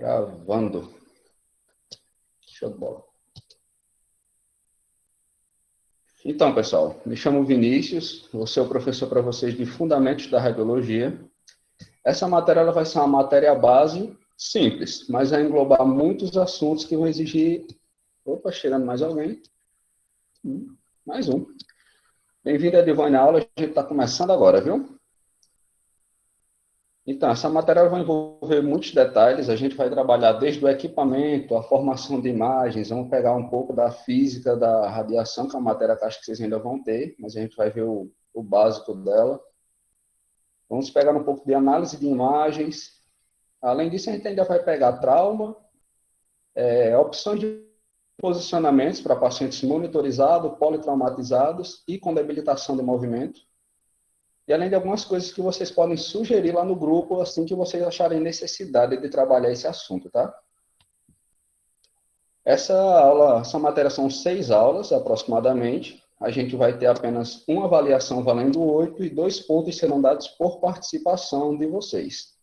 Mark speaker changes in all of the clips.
Speaker 1: Gravando. Show de bola. Então, pessoal, me chamo Vinícius, vou ser o professor para vocês de Fundamentos da Radiologia. Essa matéria ela vai ser uma matéria base simples, mas vai englobar muitos assuntos que vão exigir... Opa, chegando mais alguém. Mais um. Bem-vindo, Edivone, à aula. A gente está começando agora, viu? Então, essa matéria vai envolver muitos detalhes. A gente vai trabalhar desde o equipamento, a formação de imagens, vamos pegar um pouco da física da radiação, que é uma matéria que acho que vocês ainda vão ter, mas a gente vai ver o básico dela. Vamos pegar um pouco de análise de imagens. Além disso, a gente ainda vai pegar trauma, opções de posicionamentos para pacientes monitorizados, politraumatizados e com debilitação de movimento. E além de algumas coisas que vocês podem sugerir lá no grupo, assim que vocês acharem necessidade de trabalhar esse assunto, tá? Essa matéria são 6 aulas, aproximadamente. A gente vai ter apenas uma avaliação valendo 8 e 2 pontos serão dados por participação de vocês.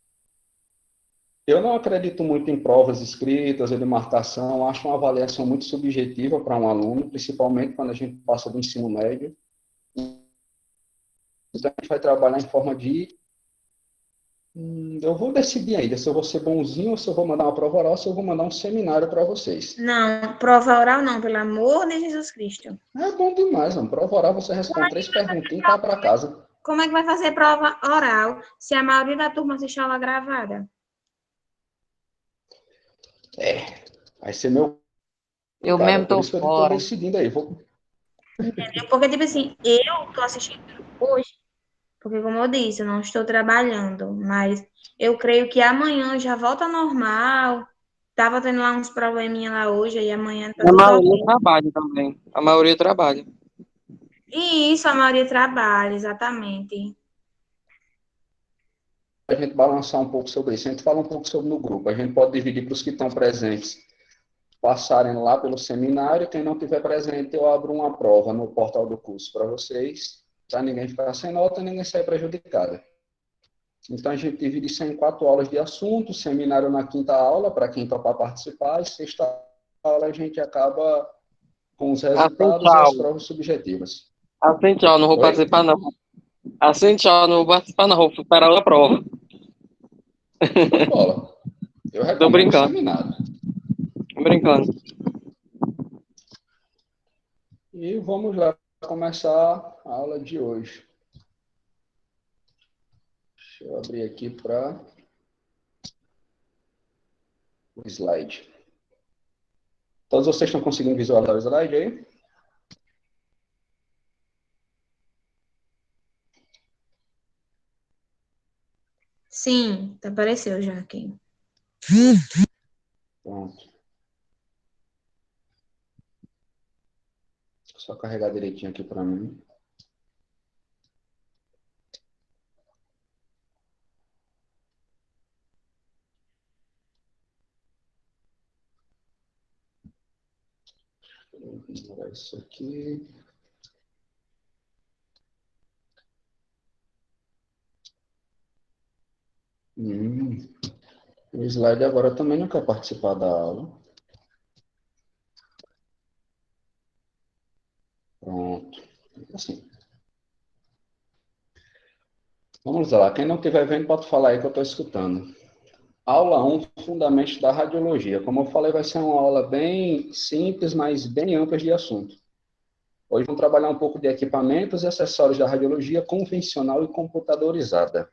Speaker 1: Eu não acredito muito em provas escritas ou de marcação, acho uma avaliação muito subjetiva para um aluno, principalmente quando a gente passa do ensino médio. Então, a gente vai trabalhar em forma de... Eu vou decidir ainda se eu vou ser bonzinho ou se eu vou mandar uma prova oral ou se eu vou mandar um seminário para vocês.
Speaker 2: Não, prova oral não, pelo amor de Jesus Cristo.
Speaker 1: É bom demais, mano. Prova oral, você responde 3 perguntinhas e vai para casa.
Speaker 2: Como é que vai fazer prova oral se a maioria da turma assiste aula gravada?
Speaker 1: Vai ser meu...
Speaker 3: Eu
Speaker 1: cara,
Speaker 3: mesmo
Speaker 1: por
Speaker 3: tô
Speaker 1: isso que eu
Speaker 3: fora.
Speaker 1: tô decidindo aí.
Speaker 2: Entendeu? Porque, tipo assim, eu tô assistindo hoje, porque, como eu disse, eu não estou trabalhando, mas eu creio que amanhã já volta ao normal. Tava tendo lá uns probleminha lá hoje, aí amanhã tá
Speaker 3: A
Speaker 2: tudo
Speaker 3: maioria
Speaker 2: ok.
Speaker 3: trabalha também. A maioria trabalha.
Speaker 2: E isso, a maioria trabalha, exatamente.
Speaker 1: A gente balançar um pouco sobre isso. A gente fala um pouco sobre no grupo. A gente pode dividir para os que estão presentes passarem lá pelo seminário. Quem não tiver presente, eu abro uma prova no portal do curso para vocês, para ninguém ficar sem nota e ninguém sair prejudicado. Então, a gente divide isso em 4 aulas de assunto, seminário na 5ª aula, para quem topar participar, e 6ª aula a gente acaba com os
Speaker 3: Assim,
Speaker 1: resultados e as
Speaker 3: tchau.
Speaker 1: provas subjetivas.
Speaker 3: Assim, tchau. Não vou
Speaker 1: Oi?
Speaker 3: participar, não. Assim, tchau. Não vou participar, não. Vou esperar a prova.
Speaker 1: Show de bola. Eu
Speaker 3: Tô
Speaker 1: recomendo o
Speaker 3: brincando.
Speaker 1: seminário.
Speaker 3: Tô brincando.
Speaker 1: E vamos lá começar a aula de hoje. Deixa eu abrir aqui para o slide. Todos vocês estão conseguindo visualizar o slide aí?
Speaker 2: Sim, apareceu já aqui.
Speaker 1: Pronto. Só carregar direitinho aqui para mim. Vou ignorar isso aqui. O slide agora também não quer participar da aula. Pronto. Assim. Vamos lá. Quem não estiver vendo, pode falar aí que eu estou escutando. Aula 1, Fundamentos da Radiologia. Como eu falei, vai ser uma aula bem simples, mas bem ampla de assunto. Hoje vamos trabalhar um pouco de equipamentos e acessórios da radiologia convencional e computadorizada.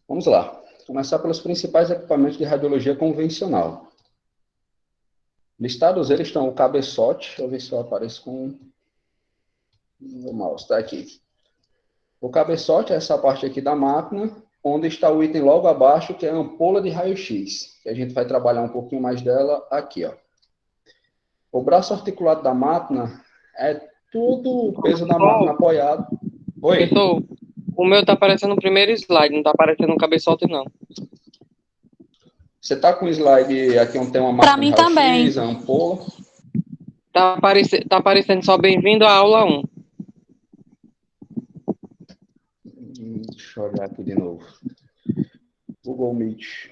Speaker 1: Vamos lá. Começar pelos principais equipamentos de radiologia convencional. Listados eles estão o cabeçote. Deixa eu ver se eu apareço com o mouse. Está aqui. O cabeçote é essa parte aqui da máquina, onde está o item logo abaixo, que é a ampola de raio-x. Que a gente vai trabalhar um pouquinho mais dela aqui, ó. O braço articulado da máquina é tudo o peso da máquina apoiado. Oi?
Speaker 3: Professor, o meu tá aparecendo no primeiro slide, não tá aparecendo no cabeçote, não.
Speaker 1: Você está com o slide aqui onde tem uma máquina de raio-x, a ampola?
Speaker 3: Tá aparecendo só bem-vindo à aula 1.
Speaker 1: Deixa eu olhar aqui de novo. Google Meet.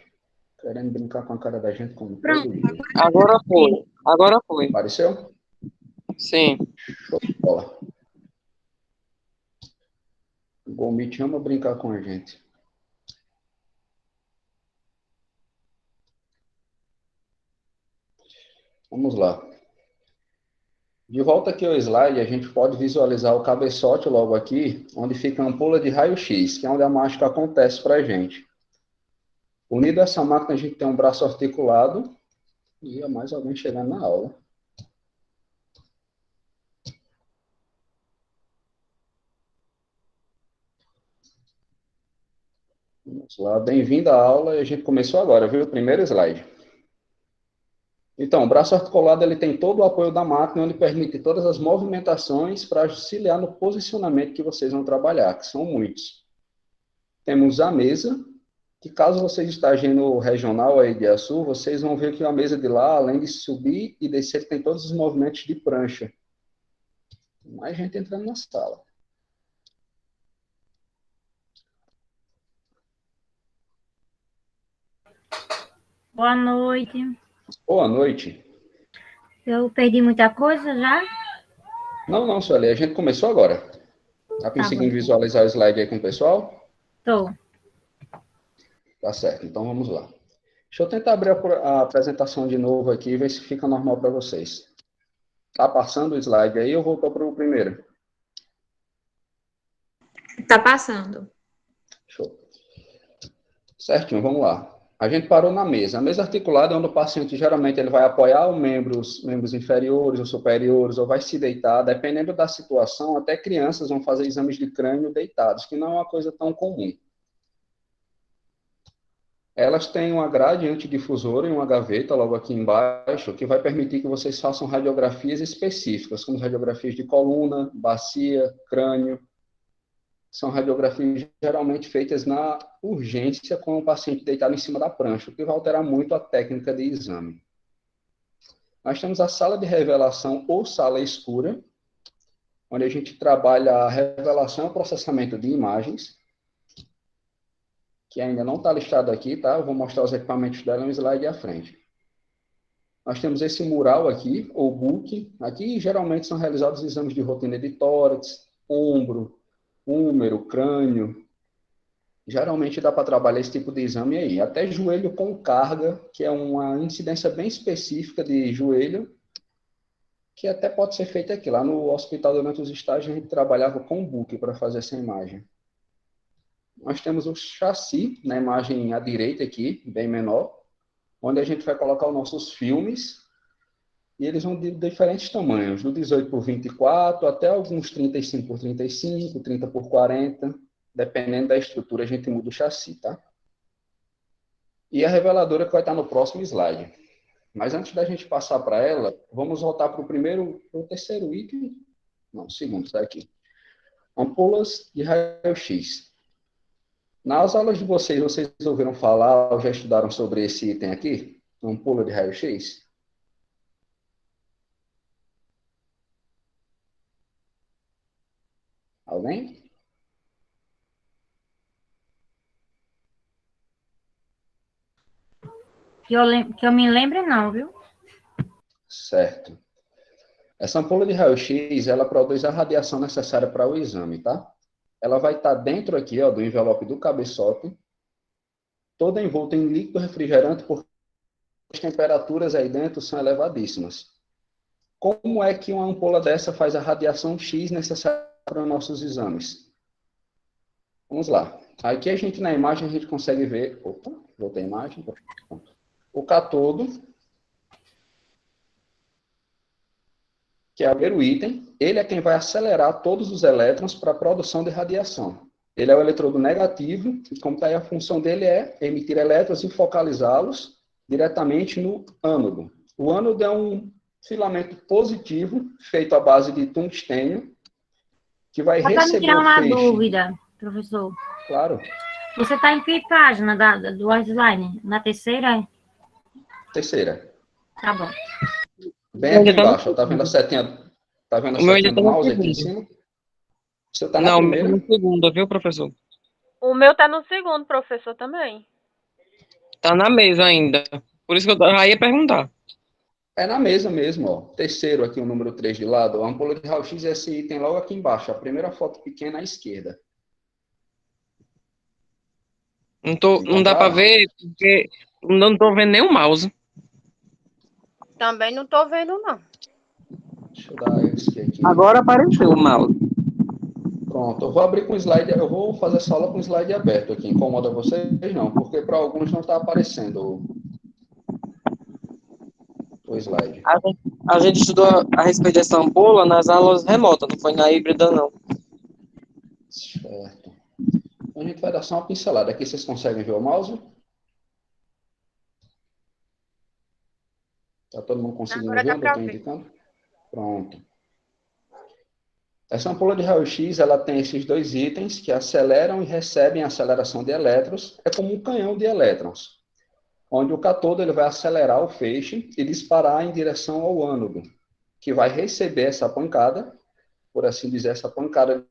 Speaker 1: Querendo brincar com a cara da gente como
Speaker 2: Pronto.
Speaker 1: todo dia.
Speaker 3: Agora foi. Agora foi.
Speaker 1: Apareceu?
Speaker 3: Sim.
Speaker 1: Show de bola. Google Meet ama brincar com a gente. Vamos lá. De volta aqui ao slide, a gente pode visualizar o cabeçote logo aqui, onde fica a ampola de raio-x, que é onde a mágica acontece para a gente. Unido a essa máquina, a gente tem um braço articulado e há mais alguém chegando na aula. Vamos lá, bem-vindo à aula, e a gente começou agora, viu? O primeiro slide. Então, o braço articulado ele tem todo o apoio da máquina, onde permite todas as movimentações para auxiliar no posicionamento que vocês vão trabalhar, que são muitos. Temos a mesa, que caso vocês estagem no regional aí de Açu, vocês vão ver que a mesa de lá, além de subir e descer, tem todos os movimentos de prancha. Mais gente entrando na sala.
Speaker 4: Boa noite.
Speaker 1: Boa noite.
Speaker 4: Eu perdi muita coisa já?
Speaker 1: Não, Sueli, a gente começou agora. Tá conseguindo visualizar o slide aí com o pessoal?
Speaker 4: Tô.
Speaker 1: Tá certo, então vamos lá. Deixa eu tentar abrir a apresentação de novo aqui e ver se fica normal para vocês. Tá passando o slide aí, eu vou para o primeiro.
Speaker 2: Tá passando.
Speaker 1: Show. Certinho, vamos lá. A gente parou na mesa. A mesa articulada é onde o paciente geralmente ele vai apoiar os membros inferiores ou superiores, ou vai se deitar, dependendo da situação, até crianças vão fazer exames de crânio deitados, que não é uma coisa tão comum. Elas têm uma grade antidifusora e uma gaveta logo aqui embaixo, que vai permitir que vocês façam radiografias específicas, como radiografias de coluna, bacia, crânio. São radiografias geralmente feitas na urgência com o paciente deitado em cima da prancha, o que vai alterar muito a técnica de exame. Nós temos a sala de revelação ou sala escura, onde a gente trabalha a revelação e processamento de imagens, que ainda não está listado aqui, tá? Eu vou mostrar os equipamentos dela no slide à frente. Nós temos esse mural aqui, ou book. Aqui geralmente são realizados exames de rotina de tórax, ombro, úmero, crânio. Geralmente dá para trabalhar esse tipo de exame aí. Até joelho com carga, que é uma incidência bem específica de joelho, que até pode ser feita aqui. Lá no hospital, durante os estágios, a gente trabalhava com book para fazer essa imagem. Nós temos o chassi, na imagem à direita aqui, bem menor, onde a gente vai colocar os nossos filmes, e eles vão de diferentes tamanhos, do 18 por 24 até alguns 35 por 35, 30 por 40, dependendo da estrutura a gente muda o chassi, tá? E a reveladora que vai estar no próximo slide. Mas antes da gente passar para ela, vamos voltar para o terceiro item, não, segundo, está aqui. Ampolas de raio-x. Nas aulas de vocês ouviram falar ou já estudaram sobre esse item aqui? Ampola de raio-x? Alguém?
Speaker 4: Que eu me lembre não, viu?
Speaker 1: Certo. Essa ampola de raio-x, ela produz a radiação necessária para o exame, tá? Ela vai estar dentro aqui, ó, do envelope do cabeçote, toda envolta em líquido refrigerante, porque as temperaturas aí dentro são elevadíssimas. Como é que uma ampola dessa faz a radiação X necessária para os nossos exames? Vamos lá. Aqui a gente, na imagem, a gente consegue ver... Opa, voltei a imagem. O cátodo, que é o primeiro item, ele é quem vai acelerar todos os elétrons para a produção de radiação. Ele é o eletrodo negativo, e como está aí, a função dele é emitir elétrons e focalizá-los diretamente no ânodo. O ânodo é um filamento positivo, feito à base de tungstênio, que vai
Speaker 4: Só para me
Speaker 1: receber
Speaker 4: tirar
Speaker 1: o
Speaker 4: uma
Speaker 1: feixe.
Speaker 4: dúvida, professor.
Speaker 1: Claro.
Speaker 4: Você está em que página do slide? Na terceira?
Speaker 1: Terceira.
Speaker 4: Tá bom.
Speaker 1: Bem aqui embaixo, ó, tá vendo a setinha, tá vendo a
Speaker 3: O meu
Speaker 1: setinha
Speaker 3: ainda
Speaker 1: do
Speaker 3: tá na
Speaker 1: mouse aqui em
Speaker 3: segunda.
Speaker 1: cima? Você tá na
Speaker 3: Não, o meu
Speaker 1: primeira?
Speaker 3: tá na segunda, viu, professor?
Speaker 5: O meu tá no segundo, professor, também.
Speaker 3: Tá na mesa ainda. Por isso que eu já ia perguntar.
Speaker 1: É na mesa mesmo, ó. Terceiro aqui, o número 3 de lado. A ampola de raio-x é esse item logo aqui embaixo. A primeira foto pequena à esquerda.
Speaker 3: Não dá pra
Speaker 1: Encontraram?
Speaker 3: ver, porque não tô vendo nem o mouse.
Speaker 5: Também não tô vendo, não.
Speaker 1: Deixa eu dar esse aqui.
Speaker 3: Agora apareceu o mouse.
Speaker 1: Pronto, eu vou abrir com o slide, eu vou fazer essa aula com o slide aberto aqui. Incomoda vocês? Não, porque para alguns não está aparecendo o slide.
Speaker 3: A gente estudou a respeito dessa ampola nas aulas remotas, não foi na híbrida, não.
Speaker 1: Certo. Então, a gente vai dar só uma pincelada. Aqui vocês conseguem ver o mouse? Está todo mundo conseguindo
Speaker 5: Agora
Speaker 1: ver
Speaker 5: dá
Speaker 1: onde eu
Speaker 5: pra
Speaker 1: estou
Speaker 5: ver.
Speaker 1: indicando? Pronto. Essa ampola de raio-x, ela tem esses dois itens que aceleram e recebem a aceleração de elétrons. É como um canhão de elétrons, onde o cátodo ele vai acelerar o feixe e disparar em direção ao ânodo, que vai receber essa pancada, por assim dizer, essa pancada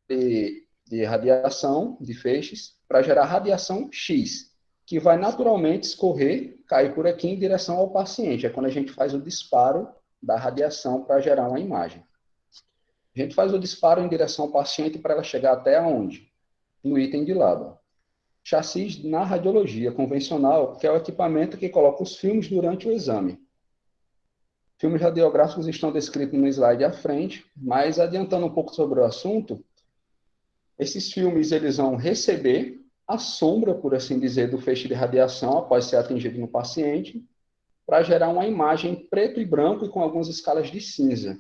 Speaker 1: de radiação de feixes, para gerar radiação X, que vai naturalmente escorrer, cair por aqui em direção ao paciente. É quando a gente faz o disparo da radiação para gerar uma imagem. A gente faz o disparo em direção ao paciente para ela chegar até onde? No item de lado. Chassis na radiologia convencional, que é o equipamento que coloca os filmes durante o exame. Filmes radiográficos estão descritos no slide à frente, mas adiantando um pouco sobre o assunto, esses filmes eles vão receber a sombra, por assim dizer, do feixe de radiação após ser atingido no paciente, para gerar uma imagem preto e branco e com algumas escalas de cinza,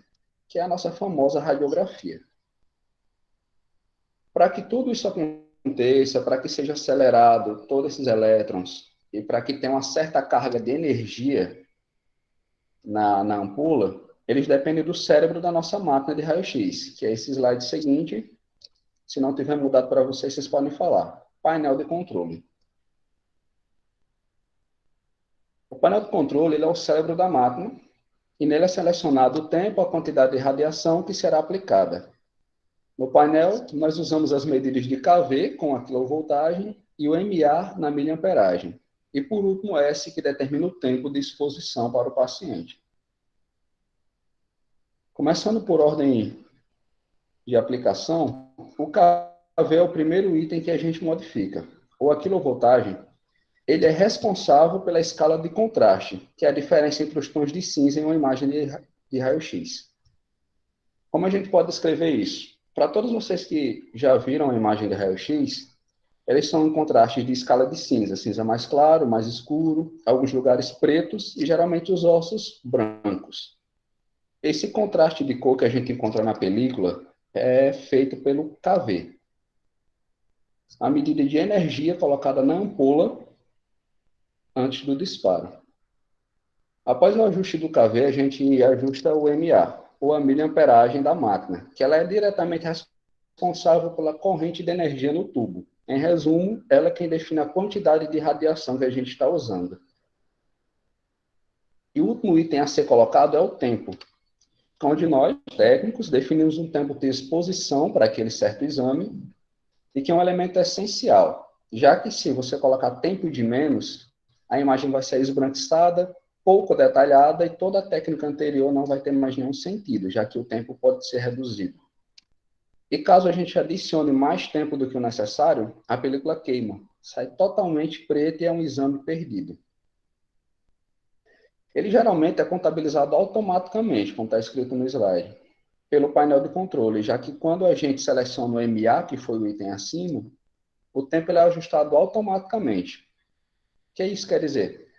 Speaker 1: que é a nossa famosa radiografia. Para que tudo isso aconteça, para que seja acelerado todos esses elétrons e para que tenha uma certa carga de energia na ampola, eles dependem do cérebro da nossa máquina de raio-x, que é esse slide seguinte. Se não tiver mudado para vocês, vocês podem falar. Painel de controle. O painel de controle ele é o cérebro da máquina e nele é selecionado o tempo, a quantidade de radiação que será aplicada. No painel, nós usamos as medidas de kV com a quilovoltagem e o MA na miliamperagem. E, por último, o S, que determina o tempo de exposição para o paciente. Começando por ordem de aplicação, o kV é o primeiro item que a gente modifica. Ou a quilovoltagem, ele é responsável pela escala de contraste, que é a diferença entre os tons de cinza em uma imagem de raio-x. Como a gente pode descrever isso? Para todos vocês que já viram a imagem de raio-x, eles são em contraste de escala de cinza, cinza mais claro, mais escuro, alguns lugares pretos e geralmente os ossos brancos. Esse contraste de cor que a gente encontra na película é feito pelo kV. A medida de energia colocada na ampola antes do disparo. Após o ajuste do kV, a gente ajusta o MA, ou a miliamperagem da máquina, que ela é diretamente responsável pela corrente de energia no tubo. Em resumo, ela é quem define a quantidade de radiação que a gente está usando. E o último item a ser colocado é o tempo, onde nós, técnicos, definimos um tempo de exposição para aquele certo exame, e que é um elemento essencial, já que se você colocar tempo de menos, a imagem vai ser esbranquiçada, pouco detalhada, e toda a técnica anterior não vai ter mais nenhum sentido, já que o tempo pode ser reduzido. E caso a gente adicione mais tempo do que o necessário, a película queima, sai totalmente preta e é um exame perdido. Ele geralmente é contabilizado automaticamente, como está escrito no slide, pelo painel de controle, já que quando a gente seleciona o MA, que foi o item acima, o tempo ele é ajustado automaticamente. O que isso quer dizer?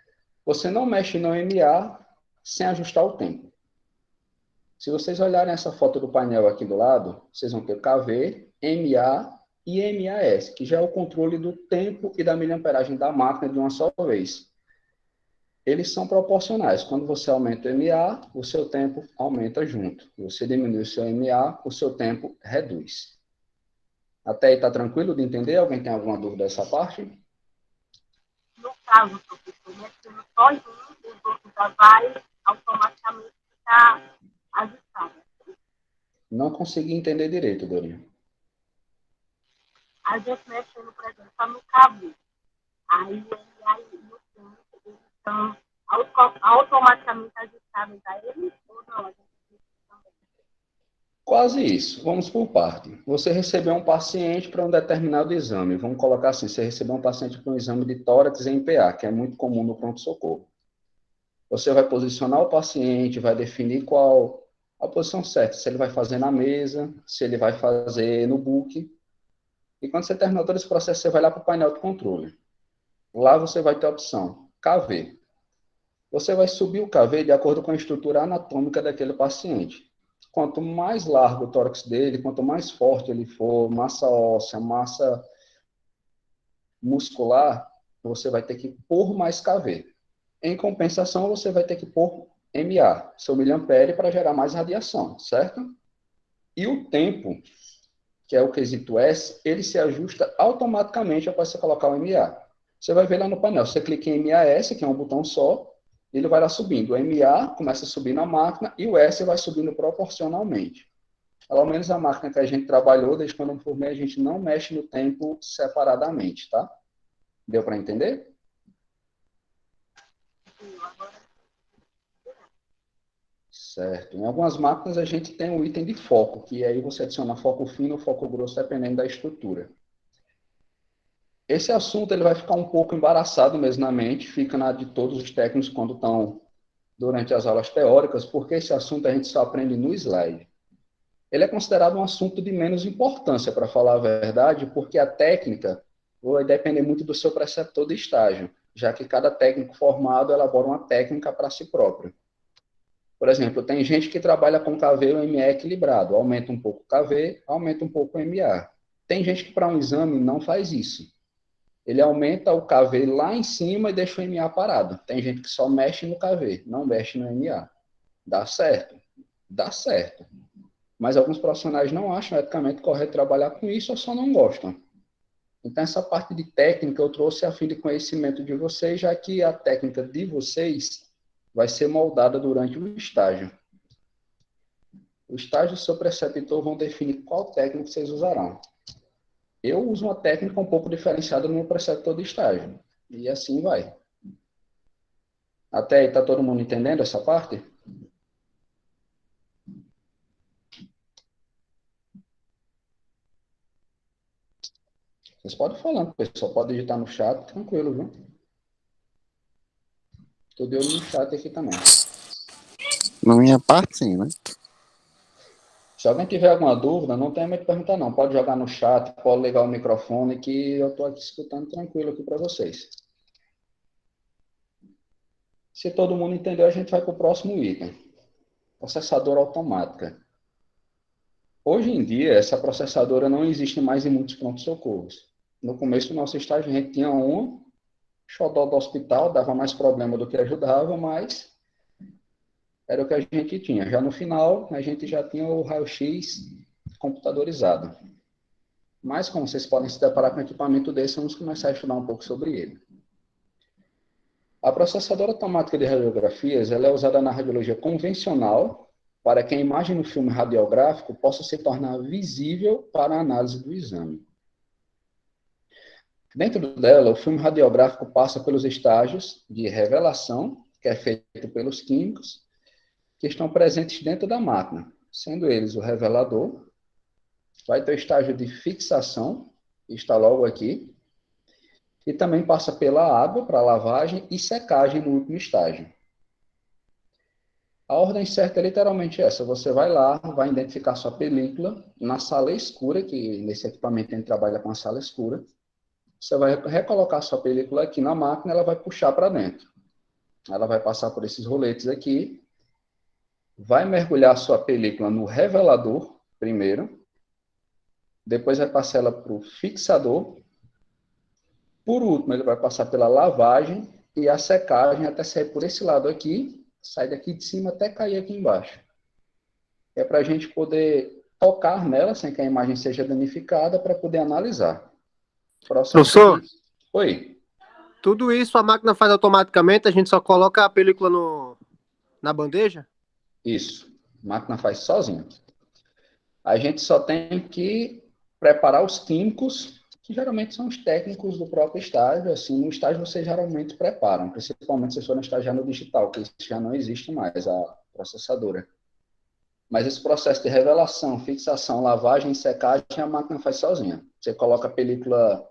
Speaker 1: Você não mexe no MA sem ajustar o tempo. Se vocês olharem essa foto do painel aqui do lado, vocês vão ter kV, MA e MAS, que já é o controle do tempo e da miliamperagem da máquina de uma só vez. Eles são proporcionais. Quando você aumenta o MA, o seu tempo aumenta junto. Você diminui o seu MA, o seu tempo reduz. Até aí está tranquilo de entender? Alguém tem alguma dúvida dessa parte?
Speaker 5: No caso, professor, mexendo só em um, os outros já vai automaticamente ficar ajustado.
Speaker 1: Não consegui entender direito, Dorinha.
Speaker 5: A gente mexendo, por exemplo, só no cabo. Aí no Então, automaticamente ajustáveis a eles ou não? A gente precisa também.
Speaker 1: Quase isso. Vamos por parte. Você recebeu um paciente para um determinado exame. Vamos colocar assim, você recebeu um paciente para um exame de tórax e MPA, que é muito comum no pronto-socorro. Você vai posicionar o paciente, vai definir qual a posição certa, se ele vai fazer na mesa, se ele vai fazer no book. E quando você terminar todo esse processo, você vai lá para o painel de controle. Lá você vai ter a opção KV. Você vai subir o KV de acordo com a estrutura anatômica daquele paciente. Quanto mais largo o tórax dele, quanto mais forte ele for, massa óssea, massa muscular, você vai ter que pôr mais KV. Em compensação, você vai ter que pôr MA, seu miliampere, para gerar mais radiação, certo? E o tempo, que é o quesito S, ele se ajusta automaticamente após você colocar o MA. Você vai ver lá no painel, você clica em MAS, que é um botão só, ele vai lá subindo. O MA começa a subir na máquina e o S vai subindo proporcionalmente. Pelo menos a máquina que a gente trabalhou, desde quando eu formei, a gente não mexe no tempo separadamente, tá? Deu para entender? Certo. Em algumas máquinas a gente tem um item de foco, que aí você adiciona foco fino ou foco grosso, dependendo da estrutura. Esse assunto ele vai ficar um pouco embaraçado mesmo na mente, fica na de todos os técnicos quando estão durante as aulas teóricas, porque esse assunto a gente só aprende no slide. Ele é considerado um assunto de menos importância, para falar a verdade, porque a técnica vai depender muito do seu preceptor de estágio, já que cada técnico formado elabora uma técnica para si próprio. Por exemplo, tem gente que trabalha com KV ou MA equilibrado, aumenta um pouco o KV, aumenta um pouco o MA. Tem gente que para um exame não faz isso. Ele aumenta o KV lá em cima e deixa o MA parado. Tem gente que só mexe no KV, não mexe no MA. Dá certo? Dá certo. Mas alguns profissionais não acham eticamente correto trabalhar com isso ou só não gostam. Então, essa parte de técnica eu trouxe a fim de conhecimento de vocês, já que a técnica de vocês vai ser moldada durante o estágio. O estágio e o seu preceptor vão definir qual técnica vocês usarão. Eu uso uma técnica um pouco diferenciada no meu preceptor de estágio. E assim vai. Até aí, está todo mundo entendendo essa parte? Vocês podem falar, pessoal. Pode digitar no chat, tranquilo, viu? Estou de olho no chat aqui também.
Speaker 6: Na minha parte, sim, né?
Speaker 1: Se alguém tiver alguma dúvida, não tenha medo de perguntar, não. Pode jogar no chat, pode ligar o microfone, que eu estou aqui escutando tranquilo aqui para vocês. Se todo mundo entendeu, a gente vai para o próximo item. Processadora automática. Hoje em dia, essa processadora não existe mais em muitos pronto-socorros. No começo do nosso estágio, a gente tinha uma, xodó do hospital, dava mais problema do que ajudava, mas era o que a gente tinha. Já no final, a gente já tinha o raio-x computadorizado. Mas, como vocês podem se deparar com um equipamento desse, vamos começar a estudar um pouco sobre ele. A processadora automática de radiografias ela é usada na radiologia convencional para que a imagem no filme radiográfico possa se tornar visível para a análise do exame. Dentro dela, o filme radiográfico passa pelos estágios de revelação, que é feito pelos químicos, que estão presentes dentro da máquina, sendo eles o revelador, vai ter o estágio de fixação, que está logo aqui, e também passa pela água para lavagem e secagem no último estágio. A ordem certa é literalmente essa, você vai lá, vai identificar sua película na sala escura, que nesse equipamento a gente trabalha com a sala escura, você vai recolocar sua película aqui na máquina, ela vai puxar para dentro. Ela vai passar por esses roletes aqui, vai mergulhar sua película no revelador primeiro, depois vai passar ela para o fixador, por último ele vai passar pela lavagem e a secagem até sair por esse lado aqui, sai daqui de cima até cair aqui embaixo. É para a gente poder tocar nela sem que a imagem seja danificada para poder analisar.
Speaker 7: Professor,
Speaker 1: oi.
Speaker 7: tudo isso a máquina faz automaticamente, a gente só coloca a película na bandeja?
Speaker 1: Isso, a máquina faz sozinha. A gente só tem que preparar os químicos que geralmente são os técnicos do próprio estágio. Assim, no estágio vocês geralmente preparam, principalmente se forem estagiar no digital, que isso já não existe mais, a processadora. Mas esse processo de revelação, fixação, lavagem e secagem, a máquina faz sozinha. Você coloca a película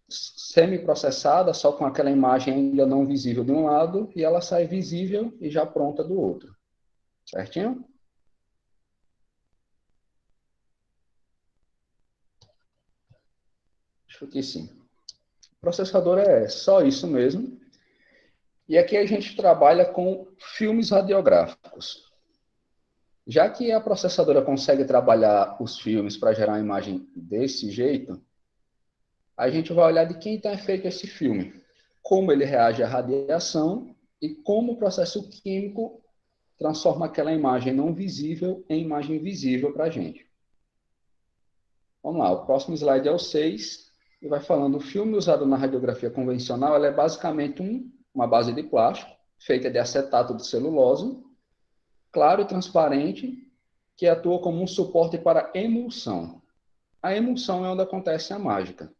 Speaker 1: semi-processada, só com aquela imagem ainda não visível de um lado, e ela sai visível e já pronta do outro. Certinho? Acho que sim. O processador é só isso mesmo. E aqui a gente trabalha com filmes radiográficos. Já que a processadora consegue trabalhar os filmes para gerar uma imagem desse jeito, a gente vai olhar de quem é feito esse filme, como ele reage à radiação e como o processo químico transforma aquela imagem não visível em imagem visível para a gente. Vamos lá, o próximo slide é o 6, e vai falando, o filme usado na radiografia convencional, ela é basicamente uma base de plástico, feita de acetato de celulose, claro e transparente, que atua como um suporte para emulsão. A emulsão é onde acontece a mágica.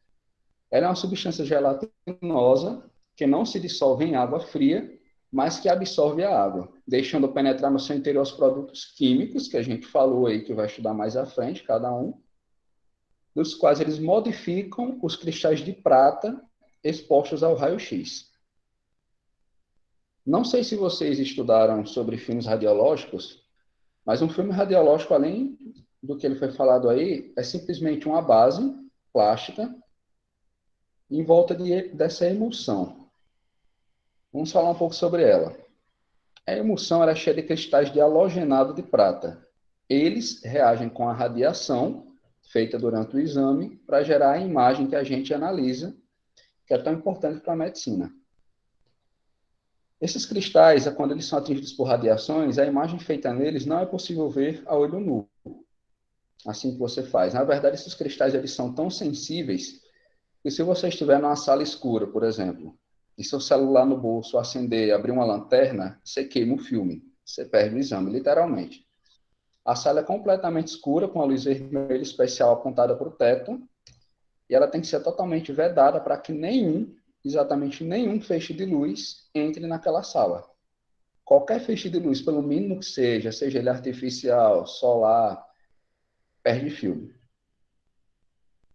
Speaker 1: Ela é uma substância gelatinosa que não se dissolve em água fria, mas que absorve a água, deixando penetrar no seu interior os produtos químicos, que a gente falou aí, que vai estudar mais à frente, cada um, dos quais eles modificam os cristais de prata expostos ao raio-x. Não sei se vocês estudaram sobre filmes radiológicos, mas um filme radiológico, além do que ele foi falado aí, é simplesmente uma base plástica em volta dessa emulsão. Vamos falar um pouco sobre ela. A emulsão é cheia de cristais de halogenado de prata. Eles reagem com a radiação feita durante o exame para gerar a imagem que a gente analisa, que é tão importante para a medicina. Esses cristais, quando eles são atingidos por radiações, a imagem feita neles não é possível ver a olho nu, assim que você faz. Na verdade, esses cristais eles são tão sensíveis que se você estiver numa sala escura, por exemplo, e seu celular no bolso acender, abrir uma lanterna, você queima o filme, você perde o exame, literalmente. A sala é completamente escura, com a luz vermelha especial apontada para o teto, e ela tem que ser totalmente vedada para que exatamente nenhum feixe de luz entre naquela sala. Qualquer feixe de luz, pelo mínimo que seja ele artificial, solar, perde filme.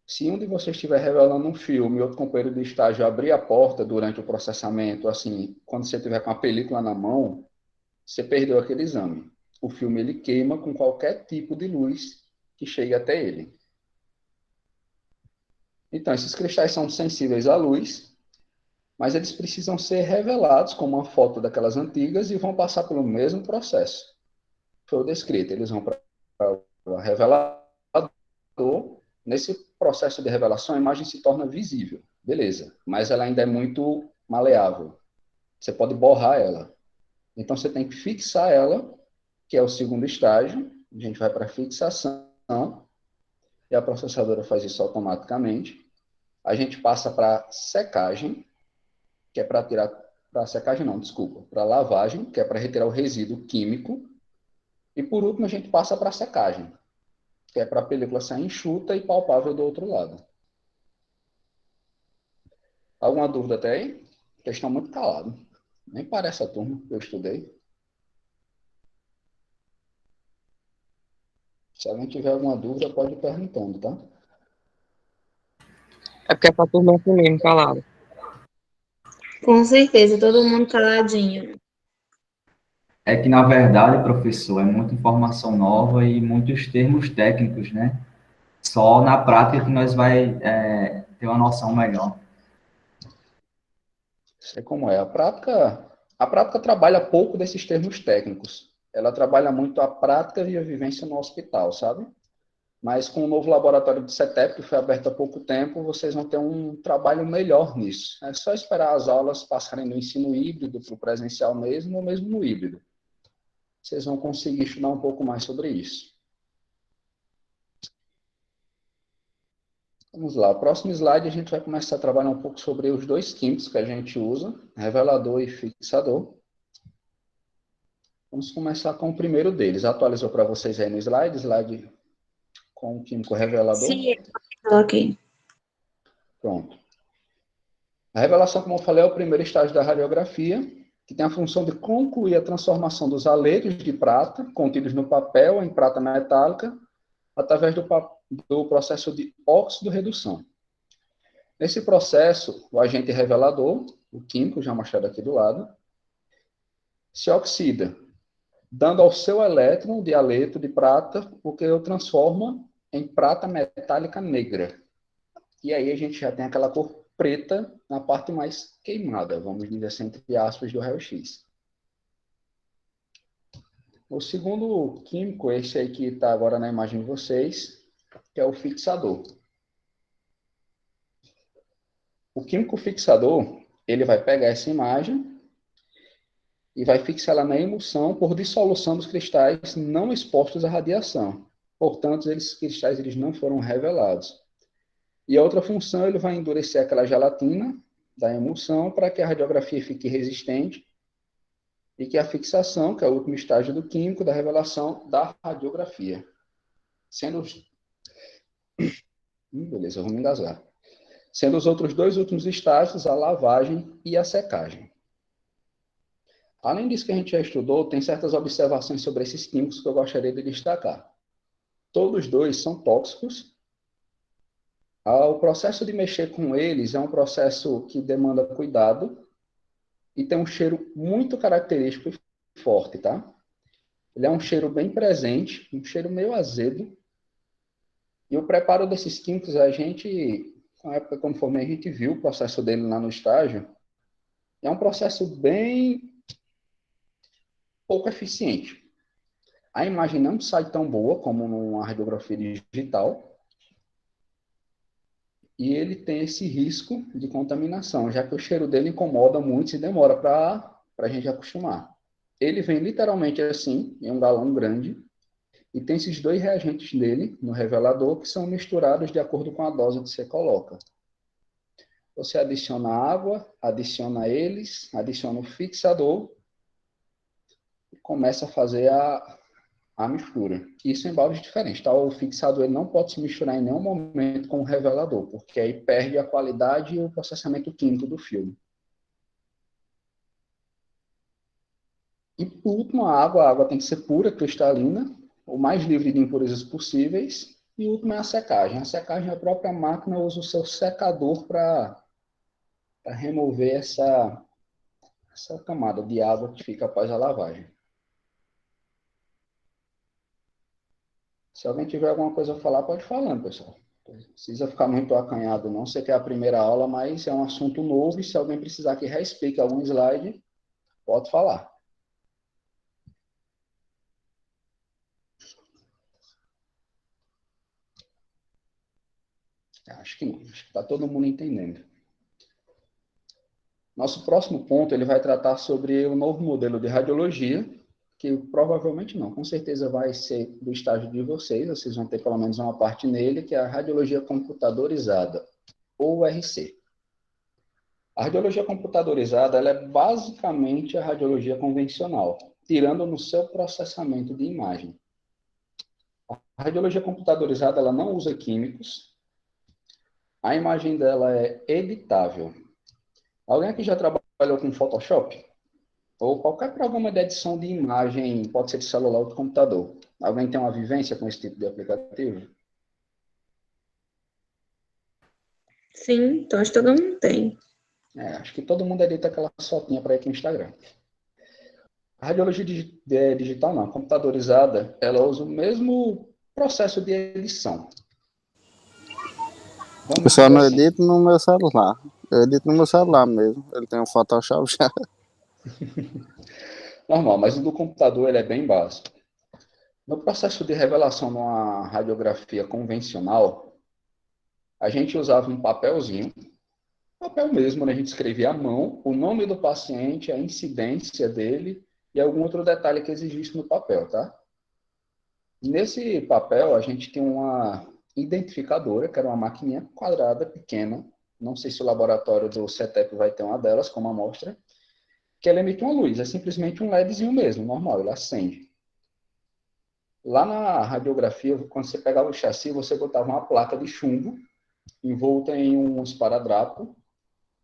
Speaker 1: Se um de vocês estiver revelando um filme e outro companheiro de estágio abrir a porta durante o processamento, assim, quando você estiver com a película na mão, você perdeu aquele exame. O filme ele queima com qualquer tipo de luz que chegue até ele. Então, esses cristais são sensíveis à luz, mas eles precisam ser revelados como uma foto daquelas antigas e vão passar pelo mesmo processo. Foi o descrito. Eles vão para o revelador. Nesse processo de revelação, a imagem se torna visível. Beleza. Mas ela ainda é muito maleável. Você pode borrar ela. Então, você tem que fixar ela, que é o segundo estágio. A gente vai para a fixação, e a processadora faz isso automaticamente. A gente passa para secagem, que é para tirar... Para secagem não, desculpa. Para lavagem, que é para retirar o resíduo químico. E, por último, a gente passa para secagem, que é para a película sair enxuta e palpável do outro lado. Alguma dúvida até aí? Porque estão muito calados. Nem parece a turma que eu estudei. Se alguém tiver alguma dúvida, pode ir perguntando, tá?
Speaker 3: É porque essa turma é assim mesmo, calado.
Speaker 2: Com certeza, todo mundo caladinho.
Speaker 8: É que, na verdade, professor, é muita informação nova e muitos termos técnicos, né? Só na prática que nós vai ter uma noção melhor.
Speaker 1: Sei como é. A prática trabalha pouco desses termos técnicos. Ela trabalha muito a prática e a vivência no hospital, sabe? Mas com o novo laboratório de CETEP, que foi aberto há pouco tempo, vocês vão ter um trabalho melhor nisso. É só esperar as aulas passarem do ensino híbrido para o presencial mesmo, ou mesmo no híbrido. Vocês vão conseguir estudar um pouco mais sobre isso. Vamos lá, o próximo slide a gente vai começar a trabalhar um pouco sobre os dois químicos que a gente usa, revelador e fixador. Vamos começar com o primeiro deles. Atualizou para vocês aí no slide com o químico revelador?
Speaker 2: Sim, eu coloquei.
Speaker 1: Pronto. A revelação, como eu falei, é o primeiro estágio da radiografia, que tem a função de concluir a transformação dos haletos de prata, contidos no papel em prata metálica, através do processo de óxido-redução. Nesse processo, o agente revelador, o químico, já mostrado aqui do lado, se oxida, dando ao seu elétron de haleto de prata, o que o transforma em prata metálica negra. E aí a gente já tem aquela cor preta na parte mais queimada, vamos dizer assim, entre aspas, do raio-x. O segundo químico, esse aí que está agora na imagem de vocês, que é o fixador. O químico fixador, ele vai pegar essa imagem e vai fixá-la na emulsão por dissolução dos cristais não expostos à radiação. Portanto, esses cristais eles não foram revelados. E a outra função, ele vai endurecer aquela gelatina da emulsão para que a radiografia fique resistente e que a fixação, que é o último estágio do químico, da revelação da radiografia. Sendo os... Beleza, vamos engasgar. Sendo os outros dois últimos estágios a lavagem e a secagem. Além disso que a gente já estudou, tem certas observações sobre esses químicos que eu gostaria de destacar. Todos dois são tóxicos. O processo de mexer com eles é um processo que demanda cuidado e tem um cheiro muito característico e forte, tá? Ele é um cheiro bem presente, um cheiro meio azedo. E o preparo desses químicos, a gente, na época quando formei, a gente viu o processo dele lá no estágio. É um processo bem pouco eficiente. A imagem não sai tão boa como numa radiografia digital. E ele tem esse risco de contaminação, já que o cheiro dele incomoda muito e demora para a gente acostumar. Ele vem literalmente assim, em um galão grande, e tem esses dois reagentes dele, no revelador, que são misturados de acordo com a dose que você coloca. Você adiciona água, adiciona eles, adiciona o fixador, e começa a fazer a mistura. Isso em baldes diferentes, tá? O fixador ele não pode se misturar em nenhum momento com o revelador, porque aí perde a qualidade e o processamento químico do filme. E por último, a água tem que ser pura, cristalina, o mais livre de impurezas possíveis. E o último é a secagem. A secagem, a própria máquina usa o seu secador para remover essa camada de água que fica após a lavagem. Se alguém tiver alguma coisa a falar, pode falar, pessoal. Não precisa ficar muito acanhado, não. Sei que é a primeira aula, mas é um assunto novo e se alguém precisar que reexplique algum slide, pode falar. Acho que não. Acho que está todo mundo entendendo. Nosso próximo ponto, ele vai tratar sobre o novo modelo de radiologia, que provavelmente não, com certeza vai ser do estágio de vocês vão ter pelo menos uma parte nele, que é a radiologia computadorizada, ou RC. A radiologia computadorizada, ela é basicamente a radiologia convencional, tirando no seu processamento de imagem. A radiologia computadorizada, ela não usa químicos, a imagem dela é editável. Alguém aqui já trabalhou com Photoshop? Ou qualquer programa de edição de imagem, pode ser de celular ou de computador. Alguém tem uma vivência com esse tipo de aplicativo?
Speaker 2: Sim, então acho que todo mundo tem.
Speaker 1: Acho que todo mundo edita aquela fotinha para ir aqui no Instagram. A radiologia digital, não, computadorizada, ela usa o mesmo processo de edição.
Speaker 6: Eu só não edito no meu celular. Eu edito no meu celular mesmo. Ele tem um Photoshop já.
Speaker 1: Normal, mas o do computador ele é bem básico. No processo de revelação numa radiografia convencional, a gente usava um papelzinho, papel mesmo, né? A gente escrevia à mão o nome do paciente, a incidência dele e algum outro detalhe que exigisse no papel, tá? Nesse papel, a gente tem uma identificadora, que era uma maquininha quadrada, pequena, não sei se o laboratório do CETEP vai ter uma delas como amostra, que ela emite uma luz, é simplesmente um LEDzinho mesmo, normal, ele acende. Lá na radiografia, quando você pegava o chassi, você botava uma placa de chumbo envolta em um esparadrapo,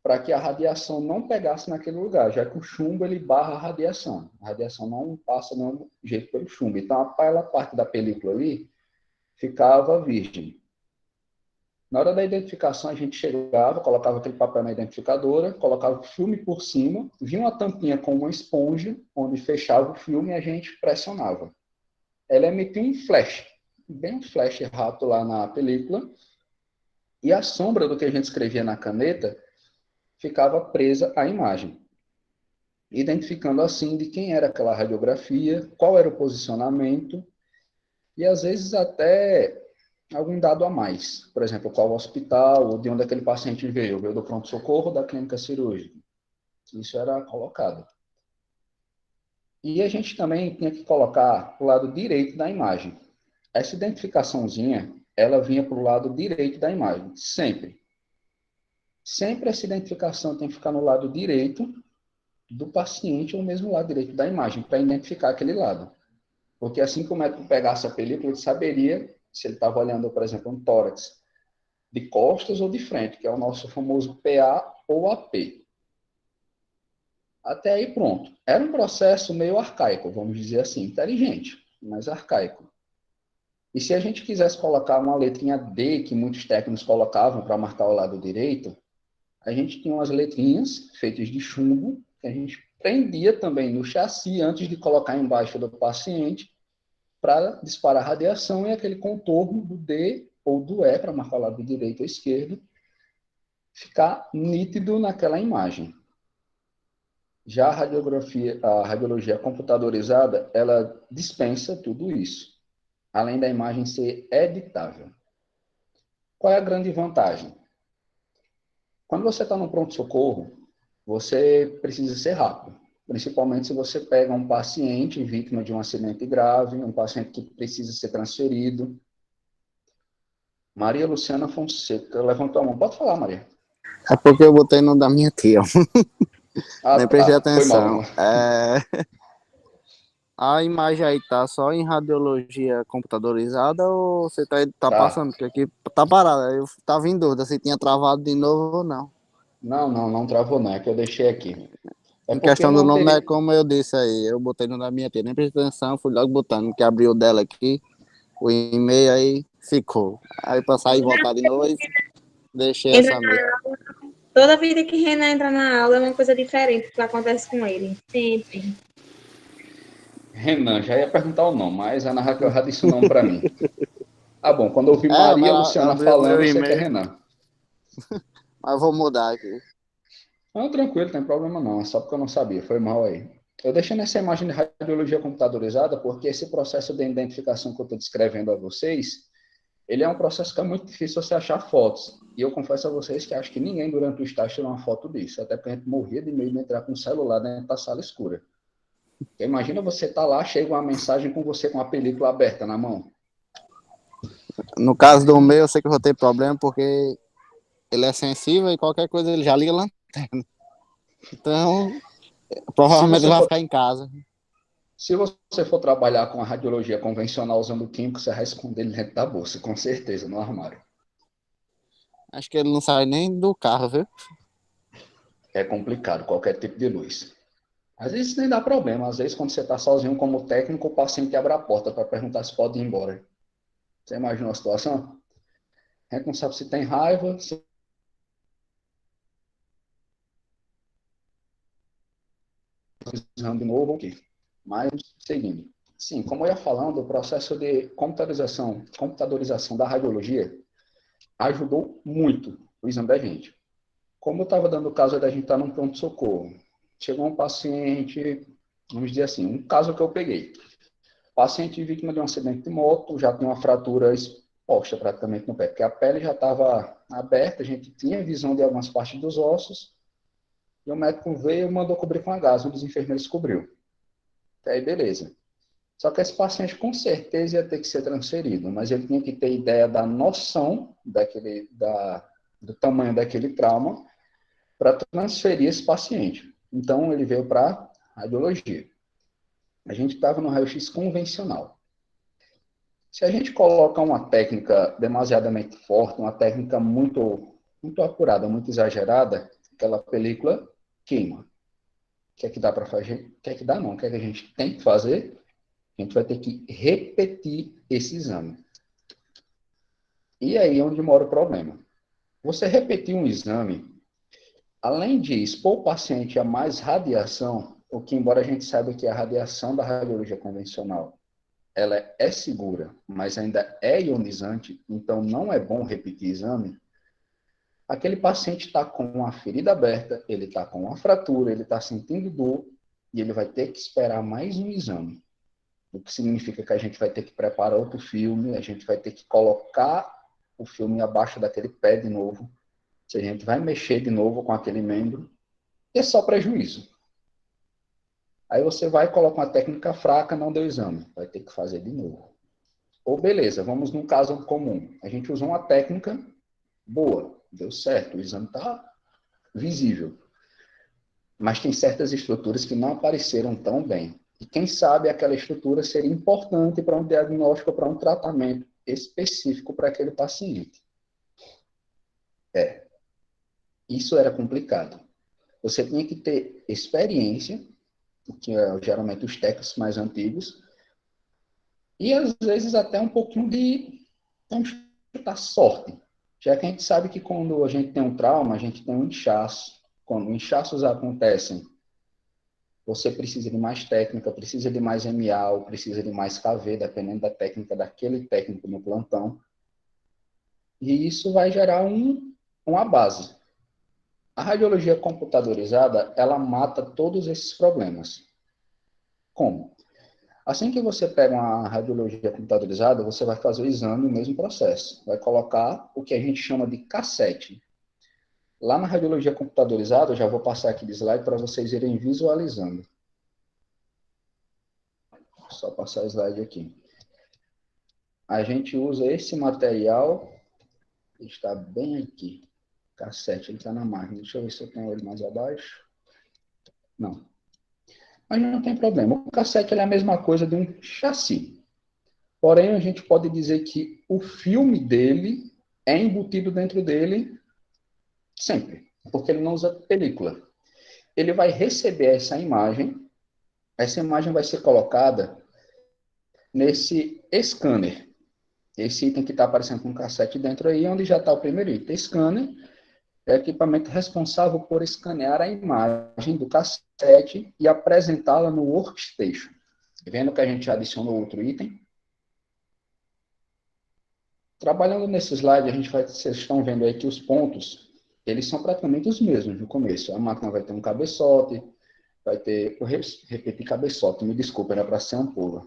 Speaker 1: para que a radiação não pegasse naquele lugar, já que o chumbo ele barra a radiação. A radiação não passa nenhum jeito pelo chumbo. Então, aquela parte da película ali ficava virgem. Na hora da identificação, a gente chegava, colocava aquele papel na identificadora, colocava o filme por cima, vinha uma tampinha com uma esponja, onde fechava o filme e a gente pressionava. Ela emitia um flash, bem um flash rápido lá na película, e a sombra do que a gente escrevia na caneta ficava presa à imagem, identificando assim de quem era aquela radiografia, qual era o posicionamento, e às vezes até algum dado a mais. Por exemplo, qual hospital, ou de onde aquele paciente veio do pronto-socorro ou da clínica cirúrgica. Isso era colocado. E a gente também tinha que colocar o lado direito da imagem. Essa identificaçãozinha, ela vinha para o lado direito da imagem, sempre. Sempre essa identificação tem que ficar no lado direito do paciente ou mesmo lado direito da imagem, para identificar aquele lado. Porque assim que o médico pegasse a película, ele saberia se ele estava olhando, por exemplo, um tórax de costas ou de frente, que é o nosso famoso PA ou AP. Até aí, pronto. Era um processo meio arcaico, vamos dizer assim, inteligente, mas arcaico. E se a gente quisesse colocar uma letrinha D, que muitos técnicos colocavam para marcar o lado direito, a gente tinha umas letrinhas feitas de chumbo, que a gente prendia também no chassi antes de colocar embaixo do paciente, para disparar radiação e aquele contorno do D ou do E, para marcar o lado direito ou esquerdo, ficar nítido naquela imagem. Já a radiologia computadorizada, ela dispensa tudo isso, além da imagem ser editável. Qual é a grande vantagem? Quando você está no pronto-socorro, você precisa ser rápido, principalmente se você pega um paciente vítima de um acidente grave, um paciente que precisa ser transferido. Maria Luciana Fonseca levantou a mão. Pode falar, Maria.
Speaker 6: É porque eu botei no da minha tia. Nem prestei
Speaker 1: Foi mal,
Speaker 6: atenção.
Speaker 1: irmão.
Speaker 6: A imagem aí tá só em radiologia computadorizada ou você tá passando? Porque aqui tá parada. Eu tava em dúvida se tinha travado de novo ou não.
Speaker 1: Não travou não, é que eu deixei aqui. É
Speaker 6: Em
Speaker 1: porque
Speaker 6: questão do
Speaker 1: não
Speaker 6: nome,
Speaker 1: teria...
Speaker 6: é como eu disse aí, eu botei no da minha tia, nem prestei atenção, fui logo botando, que abriu o dela aqui, o e-mail aí ficou. Aí pra sair e voltar de novo, aí deixei essa mesmo.
Speaker 2: Toda vida que Renan entra na aula é uma coisa diferente que acontece com ele. Sempre.
Speaker 1: Renan, já ia perguntar o nome, mas a Ana Raquel já disse o nome para mim. Ah, bom, quando eu ouvi
Speaker 6: Mas
Speaker 1: Maria Luciana
Speaker 6: abriu o
Speaker 1: falando,
Speaker 6: meu
Speaker 1: eu sei que é
Speaker 6: e-mail,
Speaker 1: Renan.
Speaker 6: mas eu vou mudar aqui.
Speaker 1: Não, tranquilo, não tem problema não, é só porque eu não sabia, foi mal aí. Eu deixei nessa imagem de radiologia computadorizada porque esse processo de identificação que eu estou descrevendo a vocês, ele é um processo que é muito difícil você achar fotos. E eu confesso a vocês que acho que ninguém durante o estágio tirou uma foto disso, até porque a gente morria de medo de entrar com o celular dentro da sala escura. Porque imagina você tá lá, chega uma mensagem com você com a película aberta na mão.
Speaker 6: No caso do meu, eu sei que eu vou ter problema porque ele é sensível e qualquer coisa ele já liga a lanterna. Então, provavelmente ele vai ficar em casa.
Speaker 1: Se você for trabalhar com a radiologia convencional usando químico, você vai esconder ele dentro da bolsa, com certeza, no armário.
Speaker 6: Acho que ele não sai nem do carro, viu?
Speaker 1: É complicado, qualquer tipo de luz. Às vezes nem dá problema, às vezes quando você está sozinho como técnico, o paciente abre a porta para perguntar se pode ir embora. Você imagina a situação? A gente não sabe se tem raiva, se... de novo aqui. Mas, seguindo. Sim, como eu ia falando, o processo de computadorização da radiologia ajudou muito o exame da gente. Como eu estava dando o caso da gente estar num pronto-socorro, chegou um paciente, vamos dizer assim, um caso que eu peguei. Paciente vítima de um acidente de moto, já tem uma fratura exposta praticamente no pé, porque a pele já estava aberta, a gente tinha visão de algumas partes dos ossos, e o médico veio e mandou cobrir com a gás, um dos enfermeiros cobriu. Aí, beleza. Só que esse paciente, com certeza, ia ter que ser transferido, mas ele tinha que ter ideia da noção do tamanho daquele trauma para transferir esse paciente. Então, ele veio para radiologia. A gente estava no raio-x convencional. Se a gente coloca uma técnica demasiadamente forte, uma técnica muito, muito apurada, muito exagerada, aquela película queima. O que é que dá para fazer? O que é que dá não? O que é que a gente tem que fazer? A gente vai ter que repetir esse exame. E aí é onde mora o problema. Você repetir um exame, além de expor o paciente a mais radiação, o que, embora a gente saiba que a radiação da radiologia convencional ela é segura, mas ainda é ionizante, então não é bom repetir exame, aquele paciente está com uma ferida aberta, ele está com uma fratura, ele está sentindo dor, e ele vai ter que esperar mais um exame. O que significa que a gente vai ter que preparar outro filme, a gente vai ter que colocar o filme abaixo daquele pé de novo, se a gente vai mexer de novo com aquele membro, é só prejuízo. Aí você vai colocar uma técnica fraca, não deu exame, vai ter que fazer de novo. Ou beleza, vamos num caso comum. A gente usou uma técnica boa, deu certo, o exame está visível. Mas tem certas estruturas que não apareceram tão bem. E quem sabe aquela estrutura seria importante para um diagnóstico, para um tratamento específico para aquele paciente. Isso era complicado. Você tinha que ter experiência, que é geralmente os técnicos mais antigos, e às vezes até um pouquinho de, vamos chutar, sorte. Já que a gente sabe que quando a gente tem um trauma, a gente tem um inchaço. Quando inchaços acontecem, você precisa de mais técnica, precisa de mais MA, ou precisa de mais KV, dependendo da técnica daquele técnico no plantão. E isso vai gerar uma base. A radiologia computadorizada, ela mata todos esses problemas. Como? Assim que você pega uma radiologia computadorizada, você vai fazer o exame no mesmo processo. Vai colocar o que a gente chama de cassete. Lá na radiologia computadorizada, eu já vou passar aqui de slide para vocês irem visualizando. Só passar o slide aqui. A gente usa esse material, que está bem aqui. Cassete, ele está na máquina. Deixa eu ver se eu tenho ele mais abaixo. Não. Mas não tem problema. O cassete é a mesma coisa de um chassi. Porém, a gente pode dizer que o filme dele é embutido dentro dele sempre, porque ele não usa película. Ele vai receber essa imagem vai ser colocada nesse scanner. Esse item que está aparecendo com o cassete dentro aí, onde já está o primeiro item. Scanner é o equipamento responsável por escanear a imagem do cassete e apresentá-la no workstation. Vendo que a gente já adicionou outro item. Trabalhando nesse slide, vocês estão vendo aí que os pontos, eles são praticamente os mesmos no começo. A máquina vai ter um cabeçote, vai ter, eu repeti cabeçote, me desculpa, era para ser ampola.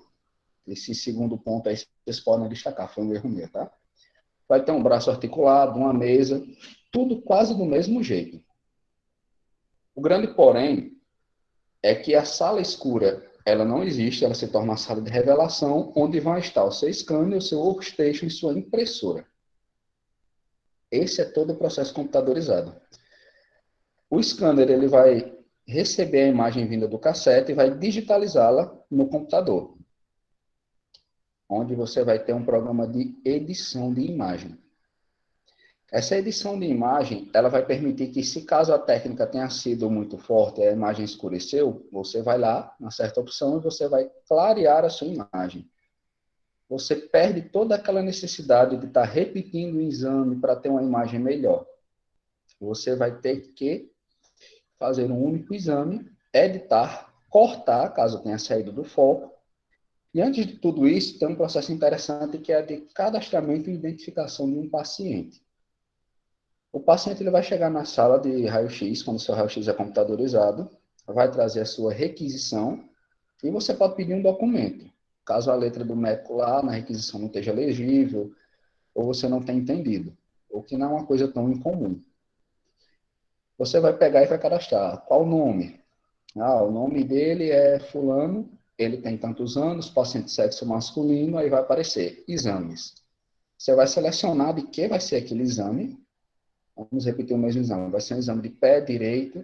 Speaker 1: Esse segundo ponto aí, vocês podem destacar, foi um erro meu, tá? Vai ter um braço articulado, uma mesa, tudo quase do mesmo jeito. O grande porém é que a sala escura, ela não existe, ela se torna uma sala de revelação, onde vão estar o seu scanner, o seu workstation e sua impressora. Esse é todo o processo computadorizado. O scanner, ele vai receber a imagem vinda do cassete e vai digitalizá-la no computador, onde você vai ter um programa de edição de imagem. Essa edição de imagem, ela vai permitir que, se caso a técnica tenha sido muito forte e a imagem escureceu, você vai lá, na certa opção, e você vai clarear a sua imagem. Você perde toda aquela necessidade de estar repetindo o exame para ter uma imagem melhor. Você vai ter que fazer um único exame, editar, cortar, caso tenha saído do foco. E antes de tudo isso, tem um processo interessante que é de cadastramento e identificação de um paciente. O paciente ele vai chegar na sala de raio-x, quando o seu raio-x é computadorizado, vai trazer a sua requisição e você pode pedir um documento. Caso a letra do médico lá na requisição não esteja legível, ou você não tenha entendido, ou que não é uma coisa tão incomum. Você vai pegar e vai cadastrar. Qual o nome? O nome dele é fulano, ele tem tantos anos, paciente de sexo masculino, aí vai aparecer exames. Você vai selecionar de que vai ser aquele exame. Vamos repetir o mesmo exame. Vai ser um exame de pé direito.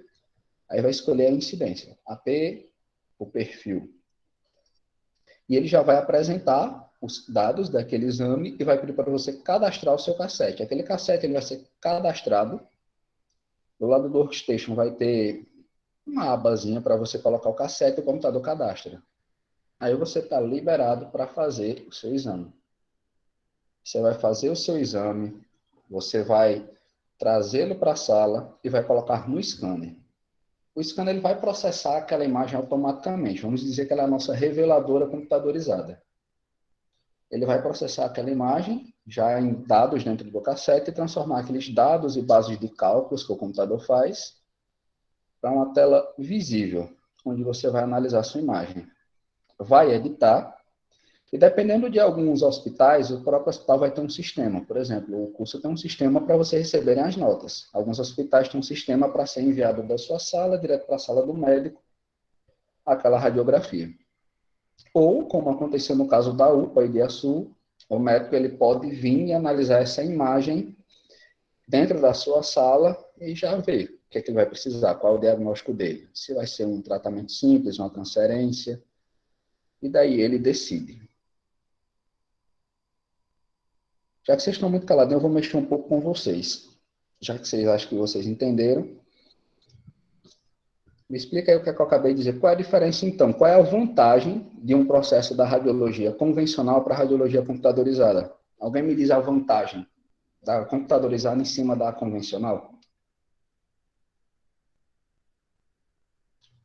Speaker 1: Aí vai escolher a incidência. AP, o perfil. E ele já vai apresentar os dados daquele exame e vai pedir para você cadastrar o seu cassete. Aquele cassete ele vai ser cadastrado. Do lado do workstation vai ter uma abazinha para você colocar o cassete e o computador cadastra. Aí você está liberado para fazer o seu exame. Você vai fazer o seu exame, você vai trazê-lo para a sala e vai colocar no scanner. O scanner ele vai processar aquela imagem automaticamente. Vamos dizer que ela é a nossa reveladora computadorizada. Ele vai processar aquela imagem, já em dados dentro do cassete, e transformar aqueles dados e bases de cálculos que o computador faz para uma tela visível, onde você vai analisar a sua imagem. Vai editar, e dependendo de alguns hospitais, o próprio hospital vai ter um sistema. Por exemplo, o curso tem um sistema para você receberem as notas. Alguns hospitais têm um sistema para ser enviado da sua sala, direto para a sala do médico, aquela radiografia. Ou, como aconteceu no caso da UPA e de Açu, o médico ele pode vir e analisar essa imagem dentro da sua sala e já ver o que é que ele vai precisar, qual é o diagnóstico dele. Se vai ser um tratamento simples, uma transferência, e daí ele decide. Já que vocês estão muito caladinhos, eu vou mexer um pouco com vocês. Já que vocês acham que vocês entenderam, me explica aí o que é que eu acabei de dizer. Qual é a diferença, então? Qual é a vantagem de um processo da radiologia convencional para a radiologia computadorizada? Alguém me diz a vantagem da computadorizada em cima da convencional?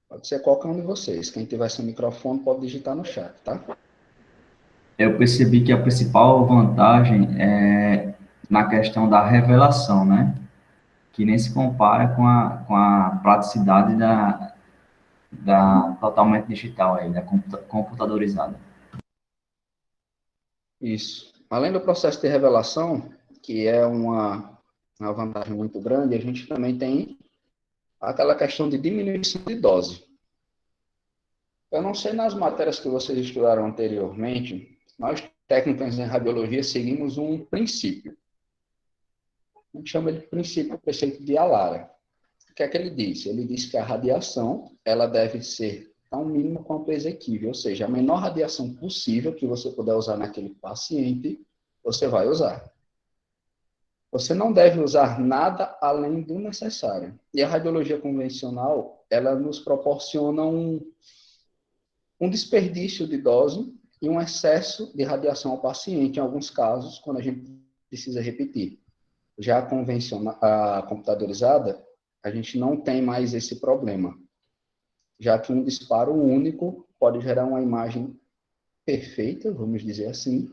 Speaker 1: Pode ser qualquer um de vocês. Quem tiver seu microfone pode digitar no chat, tá?
Speaker 8: Eu percebi que a principal vantagem é na questão da revelação, né? Que nem se compara com a praticidade da totalmente digital aí, da computadorizada.
Speaker 1: Isso. Além do processo de revelação, que é uma vantagem muito grande, a gente também tem aquela questão de diminuição de dose. Eu não sei nas matérias que vocês estudaram anteriormente, nós técnicos em radiologia seguimos um princípio. A gente chama de princípio, o preceito de Alara. O que é que ele diz? Ele diz que a radiação ela deve ser ao mínimo quanto exequível, ou seja, a menor radiação possível que você puder usar naquele paciente, você vai usar. Você não deve usar nada além do necessário. E a radiologia convencional, ela nos proporciona um desperdício de dose e um excesso de radiação ao paciente, em alguns casos, quando a gente precisa repetir. Já a convencional, a computadorizada, a gente não tem mais esse problema, já que um disparo único pode gerar uma imagem perfeita, vamos dizer assim,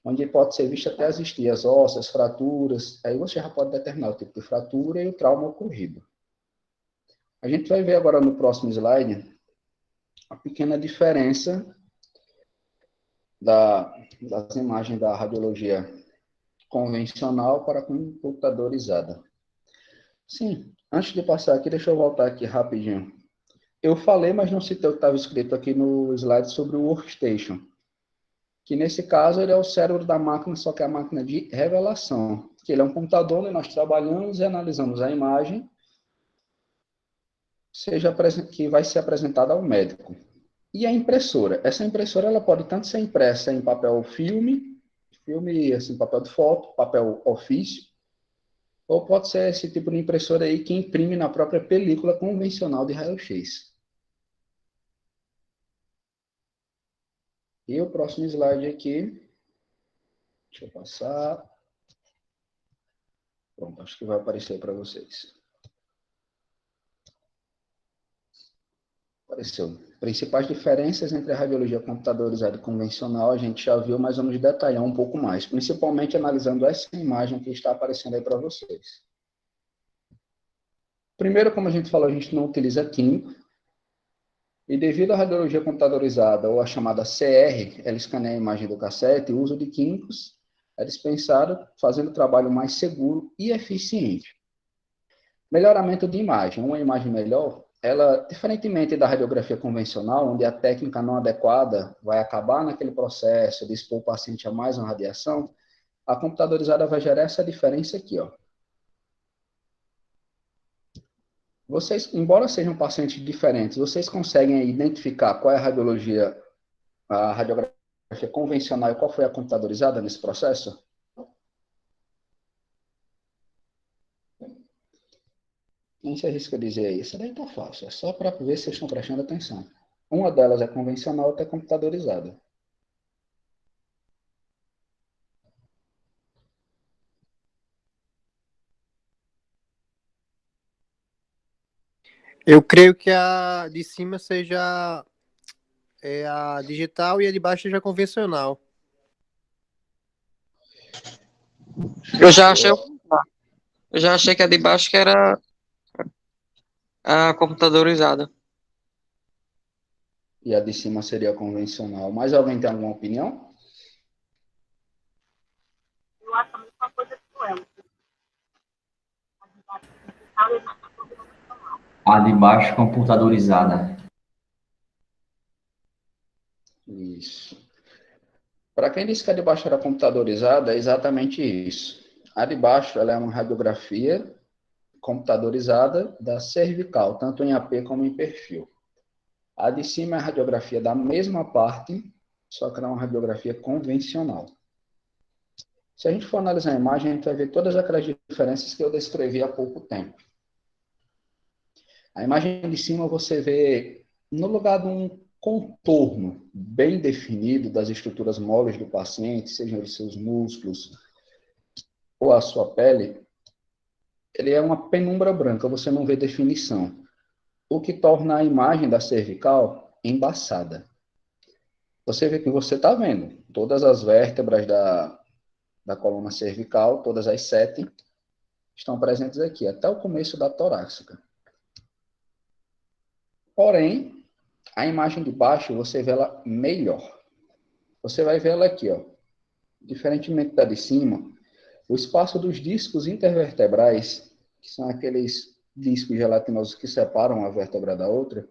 Speaker 1: onde pode ser vista até as estrias ósseas, fraturas, aí você já pode determinar o tipo de fratura e o trauma ocorrido. A gente vai ver agora no próximo slide a pequena diferença das imagens da radiologia convencional para a computadorizada. Sim, antes de passar aqui, deixa eu voltar aqui rapidinho. Eu falei, mas não citei o que estava escrito aqui no slide sobre o workstation, que nesse caso ele é o cérebro da máquina, só que é a máquina de revelação, que ele é um computador onde nós trabalhamos e analisamos a imagem, que vai ser apresentada ao médico. E a impressora? Essa impressora ela pode tanto ser impressa em papel filme assim, papel de foto, papel ofício, ou pode ser esse tipo de impressora aí que imprime na própria película convencional de raio-x. E o próximo slide aqui, deixa eu passar. Pronto, acho que vai aparecer para vocês. Apareceu. Principais diferenças entre a radiologia computadorizada e convencional, a gente já viu, mas vamos detalhar um pouco mais, principalmente analisando essa imagem que está aparecendo aí para vocês. Primeiro, como a gente falou, a gente não utiliza químico, e devido à radiologia computadorizada, ou a chamada CR, ela escaneia a imagem do cassete, o uso de químicos é dispensado, fazendo o trabalho mais seguro e eficiente. Melhoramento de imagem. Uma imagem melhor, ela, diferentemente da radiografia convencional, onde a técnica não adequada vai acabar naquele processo de expor o paciente a mais uma radiação, a computadorizada vai gerar essa diferença aqui, ó. Vocês, embora sejam pacientes diferentes, vocês conseguem identificar qual é a radiografia radiografia convencional e qual foi a computadorizada nesse processo? Quem se arrisca a dizer aí? Isso daí tá fácil, é só para ver se vocês estão prestando atenção. Uma delas é convencional, outra é computadorizada.
Speaker 7: Eu creio que a de cima seja a digital e a de baixo seja convencional.
Speaker 3: Eu já achei, eu já achei que a de baixo que era a computadorizada.
Speaker 1: E a de cima seria convencional. Mais alguém tem alguma opinião?
Speaker 5: Eu acho a mesma coisa que o Elton.
Speaker 8: A de baixo computadorizada.
Speaker 1: Isso. Para quem disse que a de baixo era computadorizada, é exatamente isso. A de baixo ela é uma radiografia computadorizada da cervical, tanto em AP como em perfil. A de cima é a radiografia da mesma parte, só que ela é uma radiografia convencional. Se a gente for analisar a imagem, a gente vai ver todas aquelas diferenças que eu descrevi há pouco tempo. A imagem de cima você vê, no lugar de um contorno bem definido das estruturas móveis do paciente, sejam os seus músculos ou a sua pele, ele é uma penumbra branca, você não vê definição, o que torna a imagem da cervical embaçada. Você vê que você está vendo todas as vértebras da coluna cervical, todas as 7, estão presentes aqui, até o começo da torácica. Porém, a imagem de baixo, você vê ela melhor. Você vai ver ela aqui, ó. Diferentemente da de cima, o espaço dos discos intervertebrais, que são aqueles discos gelatinosos que separam a vértebra da outra,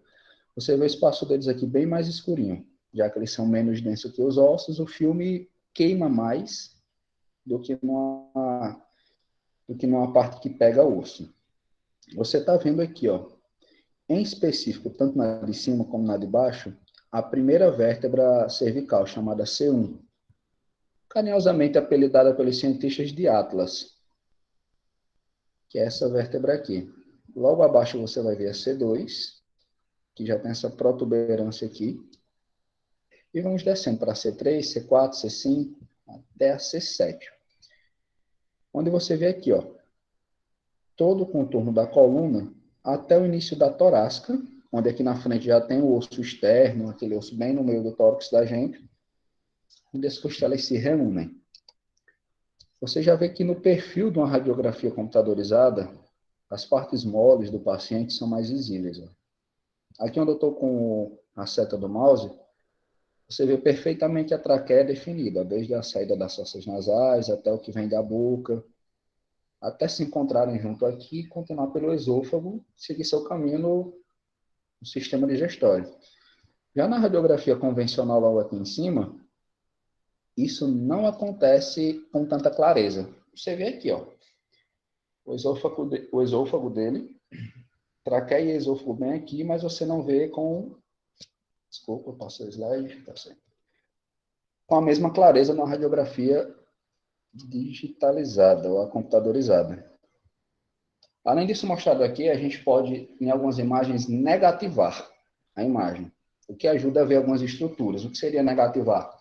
Speaker 1: você vê o espaço deles aqui bem mais escurinho. Já que eles são menos densos que os ossos, o filme queima mais do que numa parte que pega o osso. Você está vendo aqui, ó, em específico, tanto na de cima como na de baixo, a primeira vértebra cervical, chamada C1, carinhosamente apelidada pelos cientistas de Atlas, que é essa vértebra aqui. Logo abaixo você vai ver a C2, que já tem essa protuberância aqui, e vamos descendo para C3, C4, C5, até a C7. Onde você vê aqui, ó, todo o contorno da coluna até o início da torácica, onde aqui na frente já tem o osso externo, aquele osso bem no meio do tórax da gente, onde as costelas se reúnem. Você já vê que no perfil de uma radiografia computadorizada, as partes moles do paciente são mais visíveis. Aqui onde eu estou com a seta do mouse, você vê perfeitamente a traqueia definida, desde a saída das fossas nasais até o que vem da boca, até se encontrarem junto aqui e continuar pelo esôfago, seguir seu caminho no sistema digestório. Já na radiografia convencional logo aqui em cima, isso não acontece com tanta clareza. Você vê aqui, ó, o esôfago dele, traqueia e esôfago bem aqui, mas você não vê com... Desculpa, passei o slide. Tá certo. Com a mesma clareza na radiografia digitalizada ou computadorizada. Além disso mostrado aqui, a gente pode, em algumas imagens, negativar a imagem, o que ajuda a ver algumas estruturas. O que seria negativar?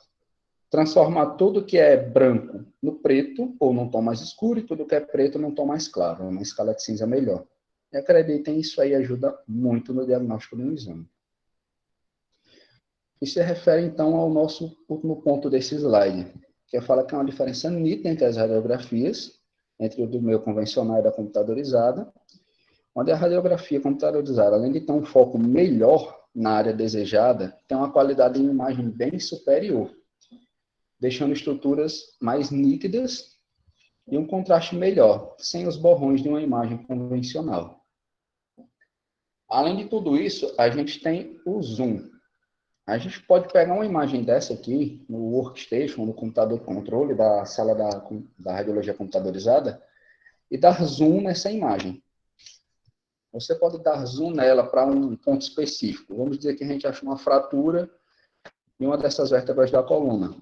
Speaker 1: Transformar tudo que é branco no preto, ou num tom mais escuro, e tudo que é preto num tom mais claro, uma escala de cinza melhor. E acreditem, isso aí ajuda muito no diagnóstico do exame. Isso se refere, então, ao nosso último ponto desse slide, que fala que há uma diferença nítida entre as radiografias, entre o do meio convencional e da computadorizada, onde a radiografia computadorizada, além de ter um foco melhor na área desejada, tem uma qualidade de imagem bem superior, deixando estruturas mais nítidas e um contraste melhor, sem os borrões de uma imagem convencional. Além de tudo isso, a gente tem o zoom. A gente pode pegar uma imagem dessa aqui, no workstation, no computador de controle da sala da radiologia computadorizada, e dar zoom nessa imagem. Você pode dar zoom nela para um ponto específico. Vamos dizer que a gente acha uma fratura em uma dessas vértebras da coluna.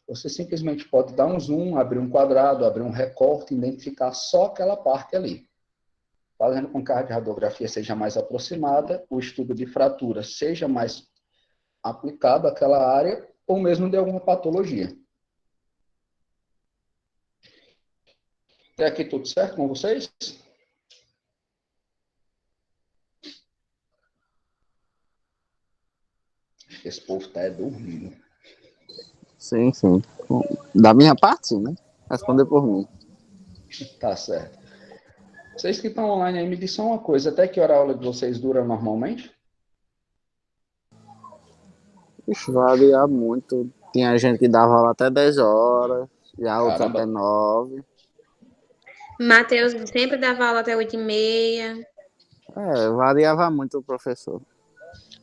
Speaker 1: Você simplesmente pode dar um zoom, abrir um quadrado, abrir um recorte, identificar só aquela parte ali, fazendo com que a radiografia seja mais aproximada, o estudo de fratura seja mais aplicado àquela área, ou mesmo de alguma patologia. Até aqui tudo certo com vocês? Acho que esse povo está dormindo.
Speaker 6: Sim, sim. Da minha parte, sim, né? Responder por mim.
Speaker 1: Tá certo. Vocês que estão online aí, me dizem uma coisa. Até que hora a aula de vocês dura normalmente?
Speaker 6: Ixi, varia muito. Tinha gente que dava aula até 10 horas, já outros até
Speaker 1: Caramba.
Speaker 6: 9.
Speaker 2: Matheus sempre dava aula até 8h30.
Speaker 6: É, variava muito o professor.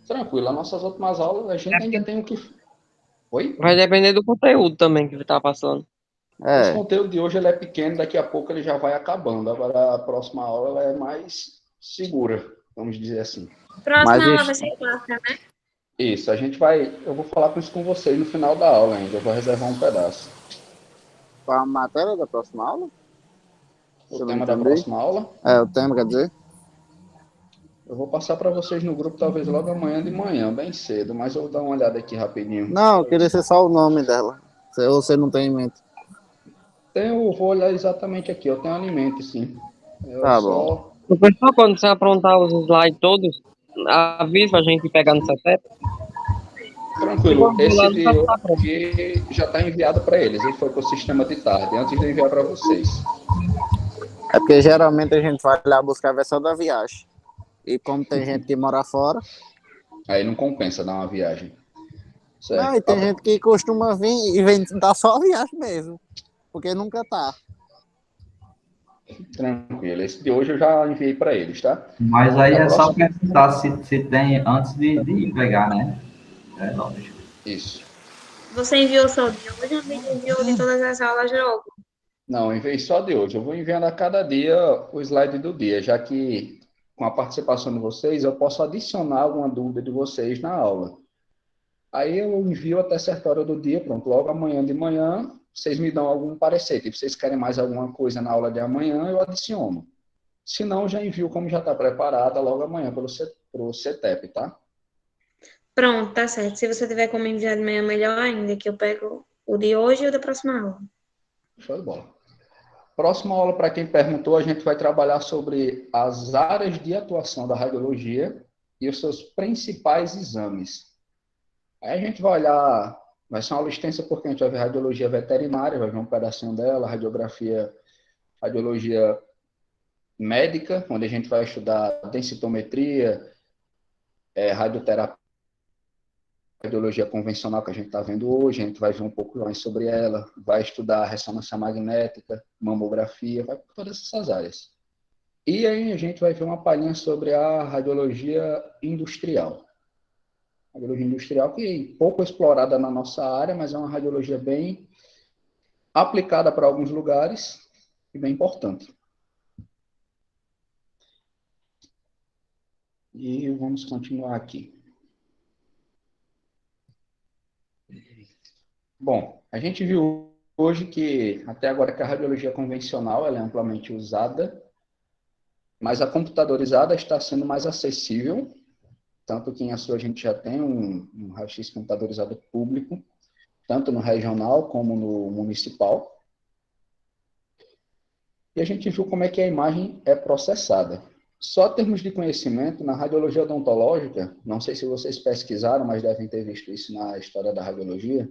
Speaker 1: Tranquilo. As nossas últimas aulas, a gente ainda tem o que... Oi?
Speaker 3: Vai depender do conteúdo também que ele tá passando.
Speaker 1: Esse
Speaker 6: É,
Speaker 1: conteúdo de hoje ele é pequeno, daqui a pouco ele já vai acabando. Agora a próxima aula ela é mais segura, vamos dizer assim.
Speaker 2: Próxima
Speaker 6: mas
Speaker 2: aula vai ser quarta, né?
Speaker 1: Isso, a gente vai... Eu vou falar com isso com vocês no final da aula ainda. Eu vou reservar um pedaço.
Speaker 6: qual a matéria da próxima aula?
Speaker 1: O
Speaker 6: Eu não
Speaker 1: tema da
Speaker 6: entendi.
Speaker 1: próxima aula,
Speaker 6: É, o tema, quer dizer?
Speaker 1: eu vou passar para vocês no grupo, talvez logo amanhã de manhã, bem cedo, mas eu vou dar uma olhada aqui rapidinho.
Speaker 6: Não, eu queria ser só o nome dela. Se você não tem em mente.
Speaker 1: Eu vou olhar exatamente aqui, eu tenho alimento, sim. Eu
Speaker 6: Tá bom.
Speaker 1: só...
Speaker 3: Professor, quando você aprontar os slides todos, avisa pra gente pegar no CETEP.
Speaker 1: Tranquilo, esse
Speaker 3: Lá no
Speaker 1: de hoje já está enviado para eles, ele foi para o sistema de tarde, antes de enviar para vocês.
Speaker 6: É porque geralmente a gente vai lá buscar a versão da viagem. E como tem gente que mora fora.
Speaker 1: Aí não compensa dar uma viagem.
Speaker 6: Não,
Speaker 1: Certo.
Speaker 6: e tem gente que costuma vir e vem dar só a viagem mesmo. Porque nunca tá.
Speaker 1: Tranquilo, esse de hoje eu já enviei para eles, tá?
Speaker 8: Mas aí
Speaker 1: A
Speaker 8: é só
Speaker 1: próxima...
Speaker 8: perguntar se tem antes de ir pegar, né? É lógico.
Speaker 1: Isso.
Speaker 2: Você enviou só de hoje ou enviou de todas as aulas logo?
Speaker 1: Não, eu enviei só de hoje. Eu vou enviando a cada dia o slide do dia, já que com a participação de vocês eu posso adicionar alguma dúvida de vocês na aula. Aí eu envio até certa hora do dia, pronto, logo amanhã de manhã, vocês me dão algum parecer. Tipo, vocês querem mais alguma coisa na aula de amanhã, eu adiciono. Se não, já envio como já está preparada logo amanhã pro CETEP, tá?
Speaker 2: Pronto, tá certo. Se você tiver como enviar de manhã, melhor ainda, que eu pego o de hoje e o da próxima aula.
Speaker 1: Show de bola. Próxima aula, para quem perguntou, a gente vai trabalhar sobre as áreas de atuação da radiologia e os seus principais exames. Aí a gente vai olhar, vai ser uma aula extensa porque a gente vai ver radiologia veterinária, vai ver um pedacinho dela, radiologia médica, onde a gente vai estudar densitometria, radioterapia, radiologia convencional que a gente está vendo hoje, a gente vai ver um pouco mais sobre ela, vai estudar ressonância magnética, mamografia, vai por todas essas áreas. E aí a gente vai ver uma palhinha sobre a radiologia industrial. Radiologia industrial que é pouco explorada na nossa área, mas é uma radiologia bem aplicada para alguns lugares e bem importante. E vamos continuar aqui. Bom, a gente viu hoje que, até agora, que a radiologia convencional ela é amplamente usada, mas a computadorizada está sendo mais acessível, tanto que em Açu a gente já tem um raio-x computadorizado público, tanto no regional como no municipal. E a gente viu como é que a imagem é processada. Só termos de conhecimento, na radiologia odontológica, não sei se vocês pesquisaram, mas devem ter visto isso na história da radiologia,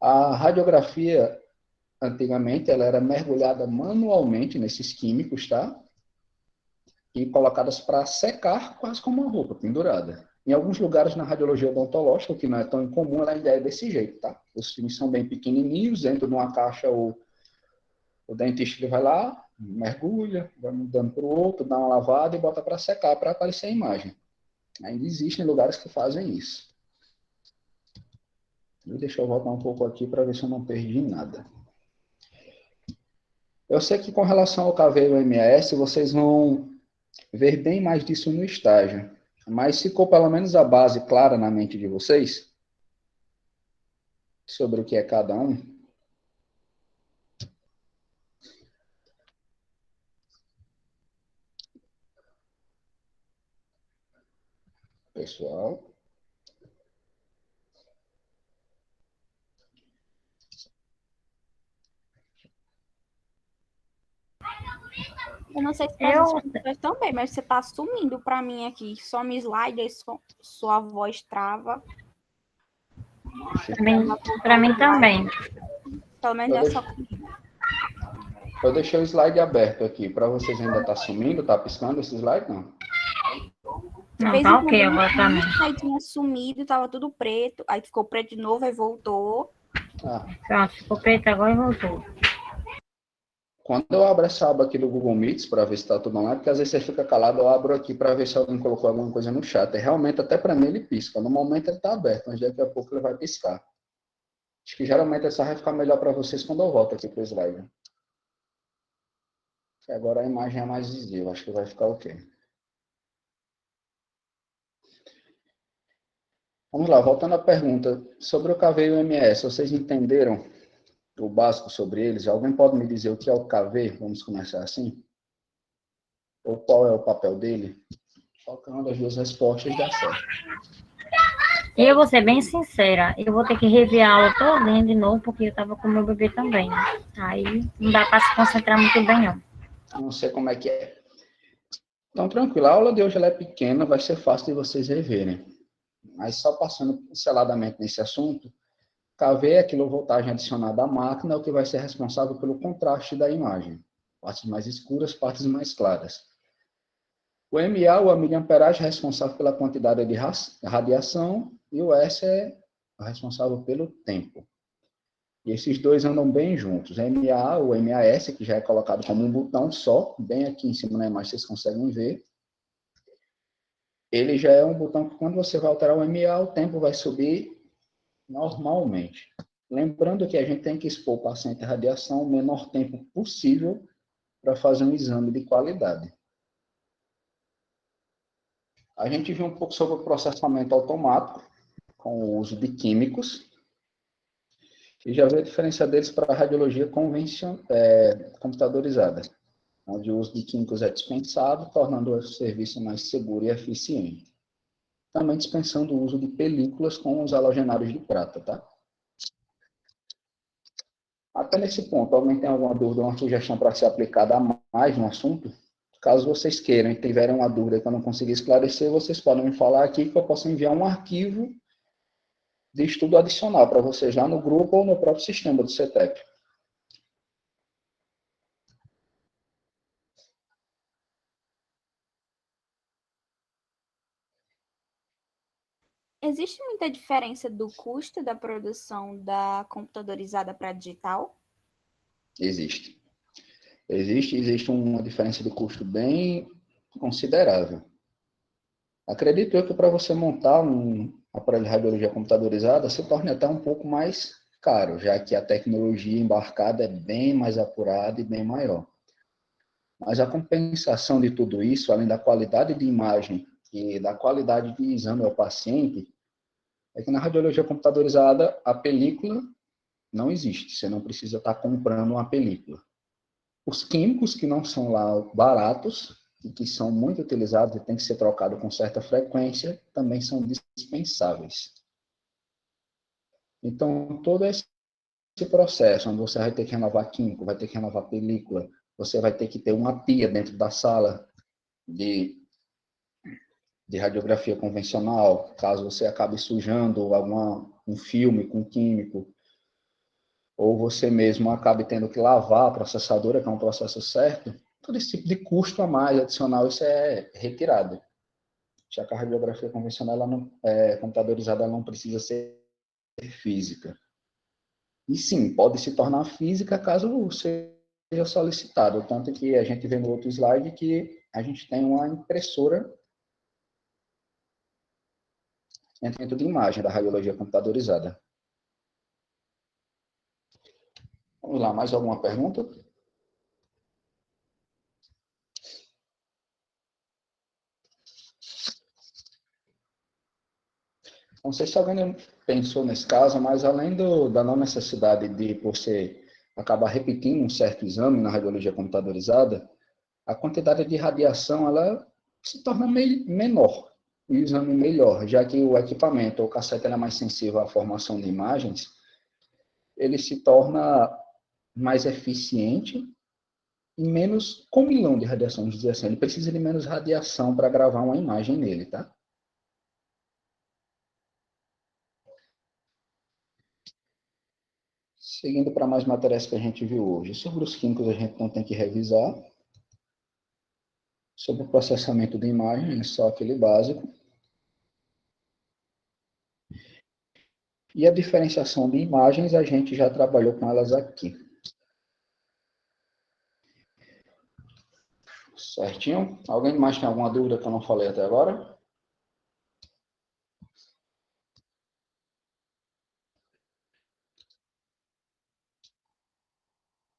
Speaker 1: a radiografia, antigamente, ela era mergulhada manualmente nesses químicos, tá? E colocadas para secar, quase como uma roupa pendurada. Em alguns lugares na radiologia odontológica, que não é tão incomum, ela ainda é desse jeito, tá? Os filmes são bem pequenininhos, dentro de uma caixa o dentista ele vai lá, mergulha, vai mudando para o outro, dá uma lavada e bota para secar, para aparecer a imagem. Ainda existem lugares que fazem isso. Deixa eu voltar um pouco aqui para ver se eu não perdi nada. Eu sei que com relação ao KV e o MS, vocês vão ver bem mais disso no estágio. Mas ficou pelo menos a base clara na mente de vocês sobre o que é cada um? Pessoal,
Speaker 9: Eu não sei se
Speaker 4: Eu,
Speaker 9: as pessoas também, mas você tá sumindo para mim aqui. Some slide, aí sua voz trava.
Speaker 4: pra mim também.
Speaker 9: Pelo menos
Speaker 1: eu,
Speaker 9: é só
Speaker 1: deixo, eu deixei o slide aberto aqui. Para vocês ainda tá sumindo, tá piscando esse slide? Não.
Speaker 9: de
Speaker 4: Não,
Speaker 9: vez
Speaker 4: tá
Speaker 9: em
Speaker 4: ok
Speaker 9: quando
Speaker 4: agora também.
Speaker 9: aí tinha sumido, tava tudo preto, aí ficou preto de novo, aí voltou.
Speaker 1: Ah,
Speaker 4: Pronto, ficou preto agora e voltou.
Speaker 1: quando eu abro essa aba aqui do Google Meets para ver se está tudo online, porque às vezes você fica calado, eu abro aqui para ver se alguém colocou alguma coisa no chat. E realmente, até para mim, ele pisca. No momento ele está aberto, mas daqui a pouco ele vai piscar. Acho que geralmente essa vai ficar melhor para vocês quando eu volto aqui para o slide. Que agora a imagem é mais visível, acho que vai ficar ok. Vamos lá, voltando à pergunta. Sobre o KV e o MS, vocês entenderam o básico sobre eles? Alguém pode me dizer o que é o KV? Vamos começar assim? Ou qual é o papel dele? Qualquer uma das duas respostas dá certo.
Speaker 4: Eu vou ser bem sincera, eu vou ter que rever a aula toda de novo, porque eu tava com meu bebê também. Aí não dá para se concentrar muito bem, não.
Speaker 1: Não sei como é que é. Então, tranquilo, a aula de hoje ela é pequena, vai ser fácil de vocês reverem. Mas só passando pinceladamente nesse assunto, KV é a quilovoltagem adicionada à máquina, o que vai ser responsável pelo contraste da imagem. Partes mais escuras, partes mais claras. O MA, o miliamperagem, é responsável pela quantidade de radiação, e o S é o responsável pelo tempo. E esses dois andam bem juntos. MA, o MAS, que já é colocado como um botão só, bem aqui em cima na imagem vocês conseguem ver. Ele já é um botão que quando você vai alterar o MA, o tempo vai subir normalmente. Lembrando que a gente tem que expor o paciente à radiação o menor tempo possível para fazer um exame de qualidade. A gente viu um pouco sobre o processamento automático, com o uso de químicos, e já viu a diferença deles para a radiologia computadorizada, onde o uso de químicos é dispensado, tornando o serviço mais seguro e eficiente. Também dispensando o uso de películas com os halogenários de prata, tá? Até nesse ponto, alguém tem alguma dúvida, uma sugestão para ser aplicada a mais no assunto? Caso vocês queiram e tiverem uma dúvida que eu não consegui esclarecer, vocês podem me falar aqui que eu posso enviar um arquivo de estudo adicional para vocês lá no grupo ou no próprio sistema do CETEP.
Speaker 9: Existe muita diferença do custo da produção da computadorizada para digital?
Speaker 1: Existe. Existe uma diferença de custo bem considerável. Acredito eu que para você montar um aparelho de radiologia computadorizada se torne até um pouco mais caro, já que a tecnologia embarcada é bem mais apurada e bem maior. Mas a compensação de tudo isso, além da qualidade de imagem e da qualidade de exame ao paciente, é que na radiologia computadorizada a película não existe. Você não precisa estar comprando uma película. Os químicos que não são lá baratos e que são muito utilizados e tem que ser trocado com certa frequência, também são dispensáveis. Então, todo esse processo, onde você vai ter que renovar químico, vai ter que renovar película, você vai ter que ter uma pia dentro da sala de radiografia convencional, caso você acabe sujando um filme com químico, ou você mesmo acabe tendo que lavar a processadora, que é um processo certo, todo esse tipo de custo a mais adicional, isso é retirado. Já que a radiografia convencional, computadorizada, ela não precisa ser física. E sim, pode se tornar física caso seja solicitado. Tanto que a gente vê no outro slide que a gente tem uma impressora dentro de imagem da radiologia computadorizada. Vamos lá, mais alguma pergunta? Não sei se alguém pensou nesse caso, mas além da não necessidade de você acabar repetindo um certo exame na radiologia computadorizada, a quantidade de radiação ela se torna menor e o exame melhor, já que o equipamento, o cassete, é mais sensível à formação de imagens, ele se torna mais eficiente e menos comilão de radiação, vamos dizer assim. Ele precisa de menos radiação para gravar uma imagem nele, tá? Seguindo para mais matérias que a gente viu hoje. Sobre os químicos, a gente não tem que revisar. Sobre o processamento de imagem, é só aquele básico. E a diferenciação de imagens, a gente já trabalhou com elas aqui. Certinho? Alguém mais tem alguma dúvida que eu não falei até agora?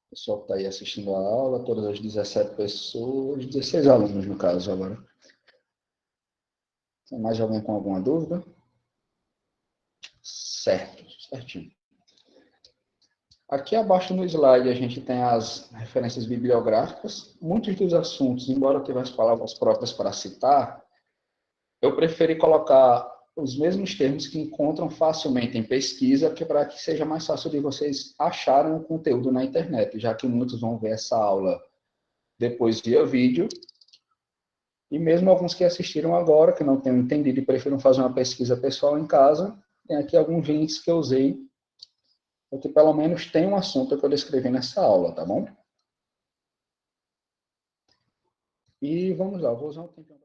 Speaker 1: O pessoal que está aí assistindo a aula, todas as 17 pessoas, 16 alunos no caso agora. Tem mais alguém com alguma dúvida? Certo, certinho. Aqui abaixo no slide a gente tem as referências bibliográficas. Muitos dos assuntos, embora eu tivesse palavras próprias para citar, eu preferi colocar os mesmos termos que encontram facilmente em pesquisa, para que seja mais fácil de vocês acharem o conteúdo na internet, já que muitos vão ver essa aula depois via vídeo, e mesmo alguns que assistiram agora, que não tenham entendido e prefiram fazer uma pesquisa pessoal em casa, tem aqui alguns links que eu usei, porque pelo menos tem um assunto que eu descrevi nessa aula, tá bom? E vamos lá, vou usar um tempinho.